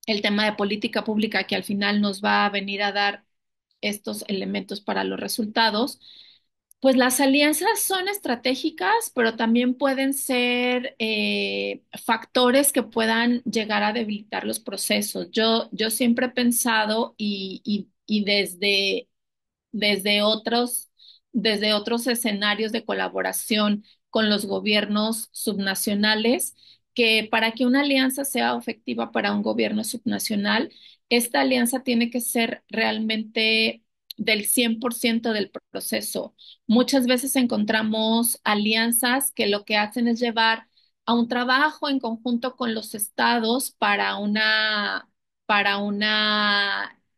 el tema de política pública que al final nos va a venir a dar estos elementos para los resultados, pues las alianzas son estratégicas, pero también pueden ser factores que puedan llegar a debilitar los procesos. Yo siempre he pensado y desde otros, desde otros escenarios de colaboración con los gobiernos subnacionales, que para que una alianza sea efectiva para un gobierno subnacional, esta alianza tiene que ser realmente del 100% del proceso. Muchas veces encontramos alianzas que lo que hacen es llevar a un trabajo en conjunto con los estados para una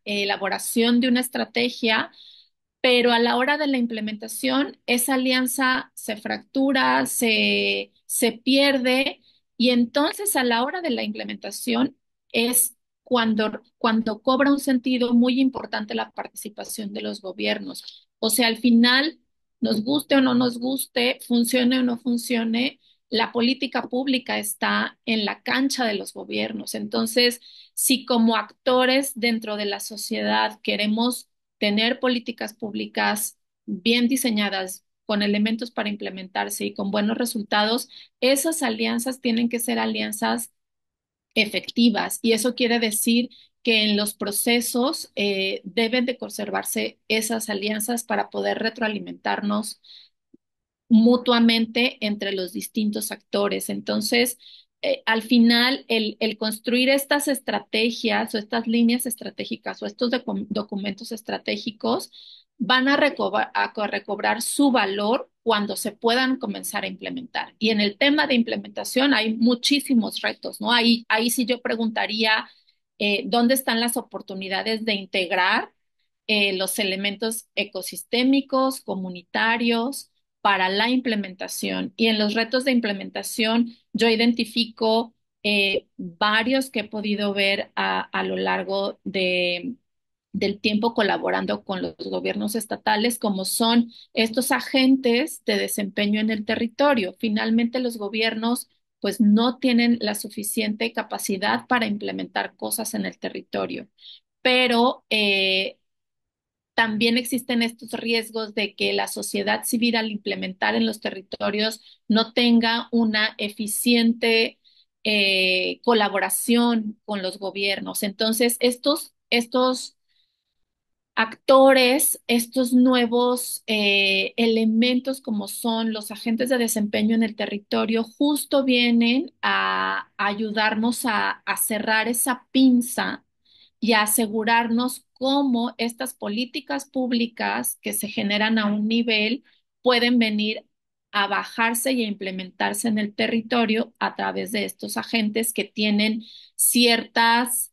elaboración de una estrategia, pero a la hora de la implementación, esa alianza se fractura, se pierde, y entonces a la hora de la implementación es cuando cobra un sentido muy importante la participación de los gobiernos. O sea, al final, nos guste o no nos guste, funcione o no funcione, la política pública está en la cancha de los gobiernos. Entonces, si como actores dentro de la sociedad queremos tener políticas públicas bien diseñadas, con elementos para implementarse y con buenos resultados, esas alianzas tienen que ser alianzas efectivas. Y eso quiere decir que en los procesos deben de conservarse esas alianzas para poder retroalimentarnos mutuamente entre los distintos actores. Entonces, al final, el construir estas estrategias o estas líneas estratégicas o estos documentos estratégicos van a recobrar su valor cuando se puedan comenzar a implementar. Y en el tema de implementación hay muchísimos retos, ¿no? Ahí sí yo preguntaría, ¿dónde están las oportunidades de integrar los elementos ecosistémicos, comunitarios, para la implementación? Y en los retos de implementación, yo identifico varios que he podido ver a lo largo del tiempo colaborando con los gobiernos estatales, como son estos agentes de desempeño en el territorio. Finalmente, los gobiernos pues no tienen la suficiente capacidad para implementar cosas en el territorio, pero también existen estos riesgos de que la sociedad civil al implementar en los territorios no tenga una eficiente colaboración con los gobiernos. Entonces, estos actores, estos nuevos elementos como son los agentes de desempeño en el territorio, justo vienen a ayudarnos a cerrar esa pinza y a asegurarnos cómo estas políticas públicas que se generan a un nivel pueden venir a bajarse y a implementarse en el territorio a través de estos agentes que tienen ciertas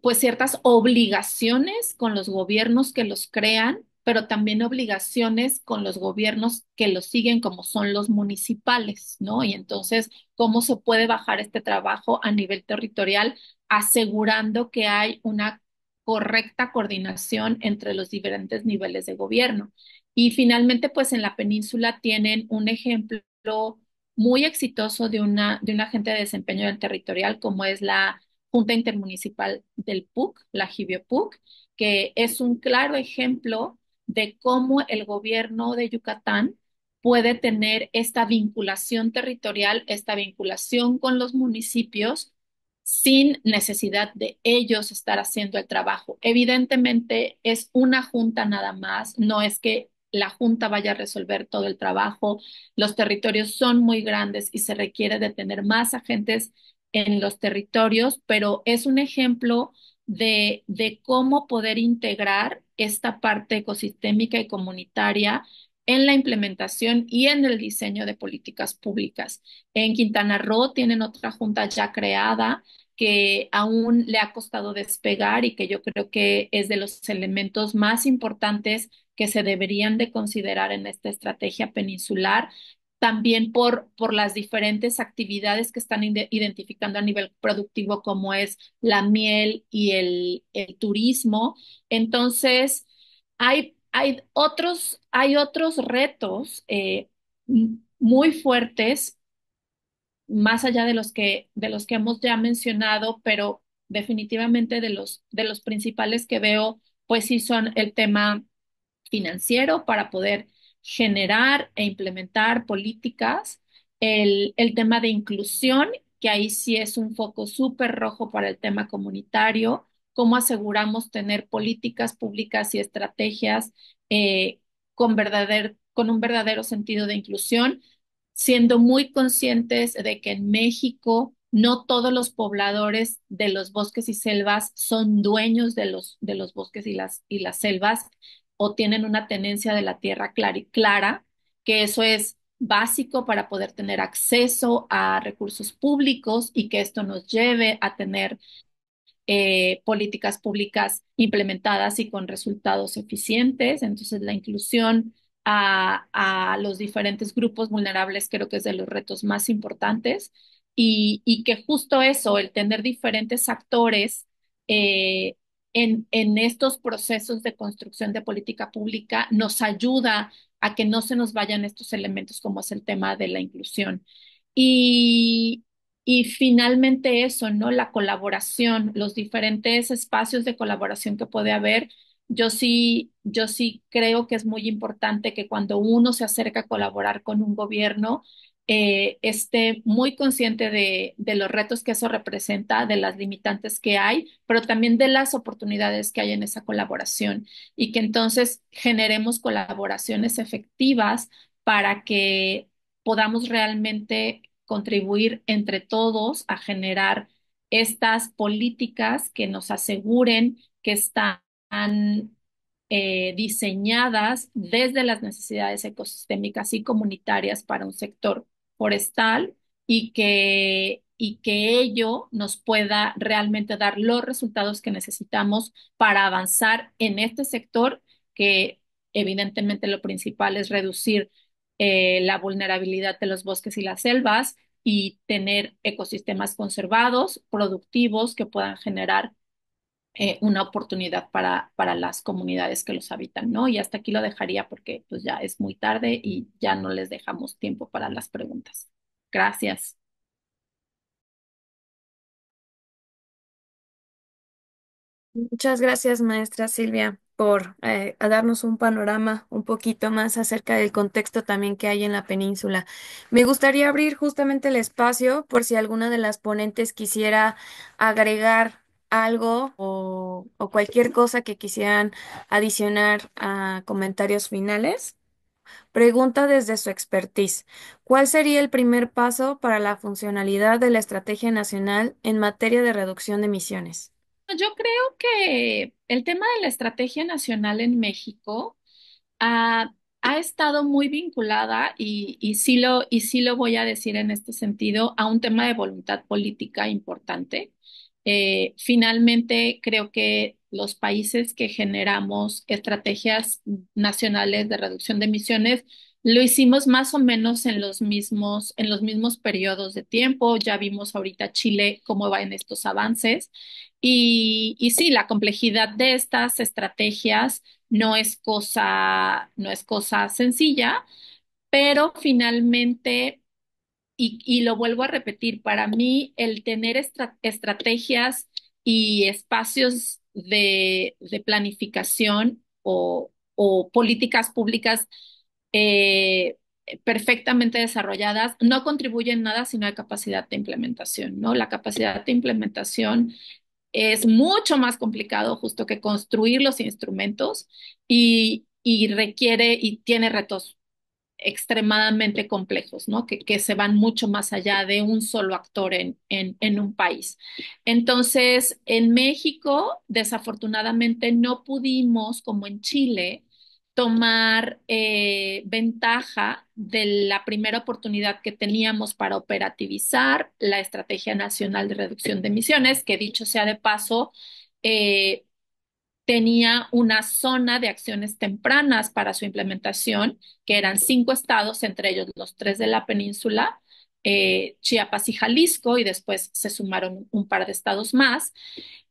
pues ciertas obligaciones con los gobiernos que los crean, pero también obligaciones con los gobiernos que los siguen, como son los municipales, ¿no? Y entonces, ¿cómo se puede bajar este trabajo a nivel territorial, asegurando que hay una correcta coordinación entre los diferentes niveles de gobierno? Y finalmente, pues en la península tienen un ejemplo muy exitoso de una agente de desempeño del territorial, como es la Junta Intermunicipal del PUC, la JIVIO-PUC, que es un claro ejemplo de cómo el gobierno de Yucatán puede tener esta vinculación territorial, esta vinculación con los municipios sin necesidad de ellos estar haciendo el trabajo. Evidentemente es una junta nada más, no es que la junta vaya a resolver todo el trabajo. Los territorios son muy grandes y se requiere de tener más agentes en los territorios, pero es un ejemplo de cómo poder integrar esta parte ecosistémica y comunitaria en la implementación y en el diseño de políticas públicas. En Quintana Roo tienen otra junta ya creada que aún le ha costado despegar y que yo creo que es de los elementos más importantes que se deberían de considerar en esta estrategia peninsular, también por las diferentes actividades que están identificando a nivel productivo, como es la miel y el turismo. Entonces, hay otros retos muy fuertes, más allá de los que hemos ya mencionado, pero definitivamente de los principales que veo, pues sí son el tema financiero para poder generar e implementar políticas, el tema de inclusión, que ahí sí es un foco súper rojo para el tema comunitario, cómo aseguramos tener políticas públicas y estrategias con un verdadero sentido de inclusión, siendo muy conscientes de que en México no todos los pobladores de los bosques y selvas son dueños de los bosques y las selvas o tienen una tenencia de la tierra clara, que eso es básico para poder tener acceso a recursos públicos y que esto nos lleve a tener políticas públicas implementadas y con resultados eficientes. Entonces, la inclusión a los diferentes grupos vulnerables creo que es de los retos más importantes y que justo eso, el tener diferentes actores en estos procesos de construcción de política pública nos ayuda a que no se nos vayan estos elementos como es el tema de la inclusión. Y, y finalmente eso, ¿no? La colaboración, los diferentes espacios de colaboración que puede haber. Yo sí creo que es muy importante que cuando uno se acerca a colaborar con un gobierno, esté muy consciente de los retos que eso representa, de las limitantes que hay, pero también de las oportunidades que hay en esa colaboración y que entonces generemos colaboraciones efectivas para que podamos realmente contribuir entre todos a generar estas políticas que nos aseguren que están diseñadas desde las necesidades ecosistémicas y comunitarias para un sector forestal y que ello nos pueda realmente dar los resultados que necesitamos para avanzar en este sector, que evidentemente lo principal es reducir la vulnerabilidad de los bosques y las selvas y tener ecosistemas conservados, productivos, que puedan generar una oportunidad para las comunidades que los habitan, ¿no? Y hasta aquí lo dejaría porque pues ya es muy tarde y ya no les dejamos tiempo para las preguntas. Gracias. Muchas gracias, maestra Silvia, por a darnos un panorama un poquito más acerca del contexto también que hay en la península. Me gustaría abrir justamente el espacio por si alguna de las ponentes quisiera agregar algo o cualquier cosa que quisieran adicionar a comentarios finales. Pregunta desde su expertise. ¿Cuál sería el primer paso para la funcionalidad de la Estrategia Nacional en materia de reducción de emisiones? Yo creo que el tema de la estrategia nacional en México ha estado muy vinculada y sí lo voy a decir en este sentido a un tema de voluntad política importante. Finalmente, creo que los países que generamos estrategias nacionales de reducción de emisiones lo hicimos más o menos en los mismos periodos de tiempo. Ya vimos ahorita Chile cómo va en estos avances. Y sí, la complejidad de estas estrategias no es cosa sencilla, pero finalmente, y lo vuelvo a repetir, para mí el tener estrategias y espacios de planificación o políticas públicas eh, perfectamente desarrolladas no contribuye en nada si no hay capacidad de implementación, ¿no? La capacidad de implementación es mucho más complicado justo que construir los instrumentos y requiere y tiene retos extremadamente complejos, ¿no? Que se van mucho más allá de un solo actor en un país. Entonces, en México, desafortunadamente, no pudimos, como en Chile, tomar ventaja de la primera oportunidad que teníamos para operativizar la Estrategia Nacional de Reducción de Emisiones, que dicho sea de paso, eh, tenía una zona de acciones tempranas para su implementación, que eran 5 estados, entre ellos los 3 de la península, Chiapas y Jalisco, y después se sumaron un par de estados más.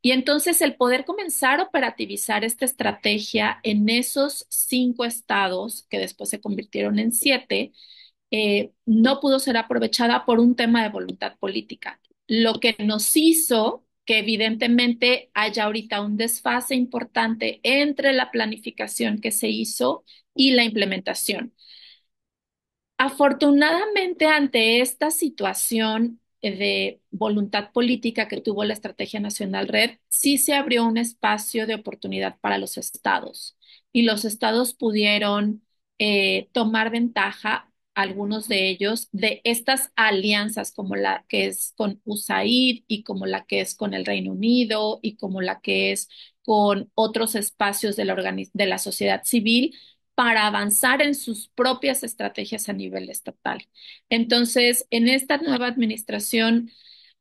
Y entonces el poder comenzar a operativizar esta estrategia en esos 5 estados, que después se convirtieron en 7, no pudo ser aprovechada por un tema de voluntad política, lo que nos hizo que evidentemente haya ahorita un desfase importante entre la planificación que se hizo y la implementación. Afortunadamente, ante esta situación de voluntad política que tuvo la Estrategia Nacional Red, sí se abrió un espacio de oportunidad para los estados y los estados pudieron tomar ventaja, algunos de ellos, de estas alianzas como la que es con USAID y como la que es con el Reino Unido y como la que es con otros espacios de de la sociedad civil para avanzar en sus propias estrategias a nivel estatal. Entonces, en esta nueva administración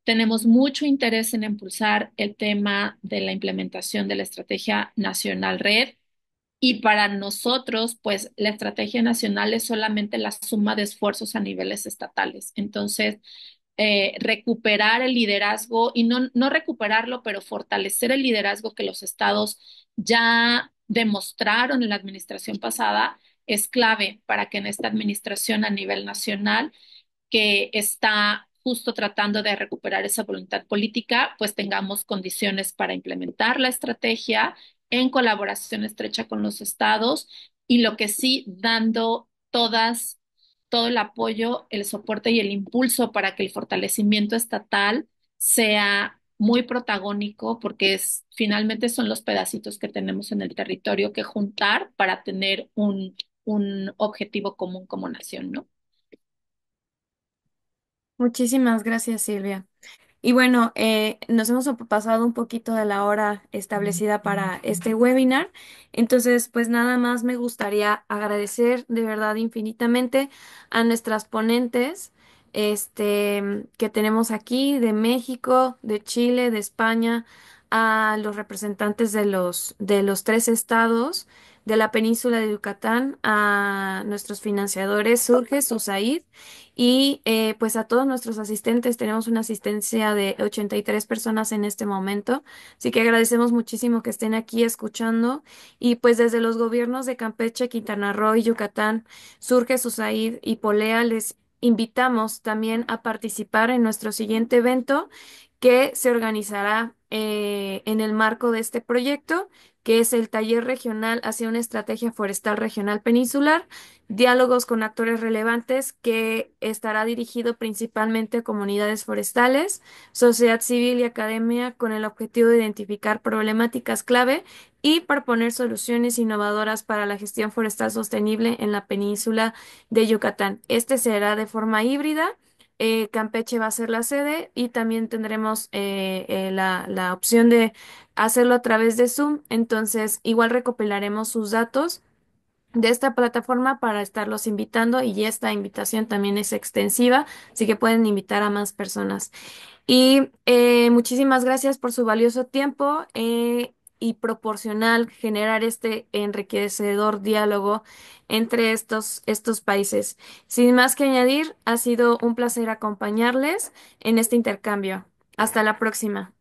tenemos mucho interés en impulsar el tema de la implementación de la Estrategia Nacional Red. Y para nosotros, pues la estrategia nacional es solamente la suma de esfuerzos a niveles estatales. Entonces, recuperar el liderazgo y no recuperarlo, pero fortalecer el liderazgo que los estados ya demostraron en la administración pasada es clave para que en esta administración a nivel nacional, que está justo tratando de recuperar esa voluntad política, pues tengamos condiciones para implementar la estrategia en colaboración estrecha con los estados y lo que sí, dando todo el apoyo, el soporte y el impulso para que el fortalecimiento estatal sea muy protagónico, porque finalmente son los pedacitos que tenemos en el territorio que juntar para tener un objetivo común como nación, ¿no? Muchísimas gracias, Silvia. Y bueno, nos hemos pasado un poquito de la hora establecida para este webinar. Entonces, pues nada más me gustaría agradecer de verdad infinitamente a nuestras ponentes, que tenemos aquí de México, de Chile, de España, a los representantes de los tres estados de la península de Yucatán, a nuestros financiadores Surges, USAID y pues a todos nuestros asistentes. Tenemos una asistencia de 83 personas en este momento, así que agradecemos muchísimo que estén aquí escuchando y pues desde los gobiernos de Campeche, Quintana Roo y Yucatán, Surge, Susaid y Polea les invitamos también a participar en nuestro siguiente evento que se organizará en el marco de este proyecto, que es el Taller Regional hacia una Estrategia Forestal Regional Peninsular, diálogos con actores relevantes, que estará dirigido principalmente a comunidades forestales, sociedad civil y academia, con el objetivo de identificar problemáticas clave y proponer soluciones innovadoras para la gestión forestal sostenible en la península de Yucatán. Este será de forma híbrida. Campeche va a ser la sede y también tendremos la opción de hacerlo a través de Zoom. Entonces, igual recopilaremos sus datos de esta plataforma para estarlos invitando y esta invitación también es extensiva, así que pueden invitar a más personas. Y muchísimas gracias por su valioso tiempo y proporcional generar este enriquecedor diálogo entre estos países. Sin más que añadir, ha sido un placer acompañarles en este intercambio. Hasta la próxima.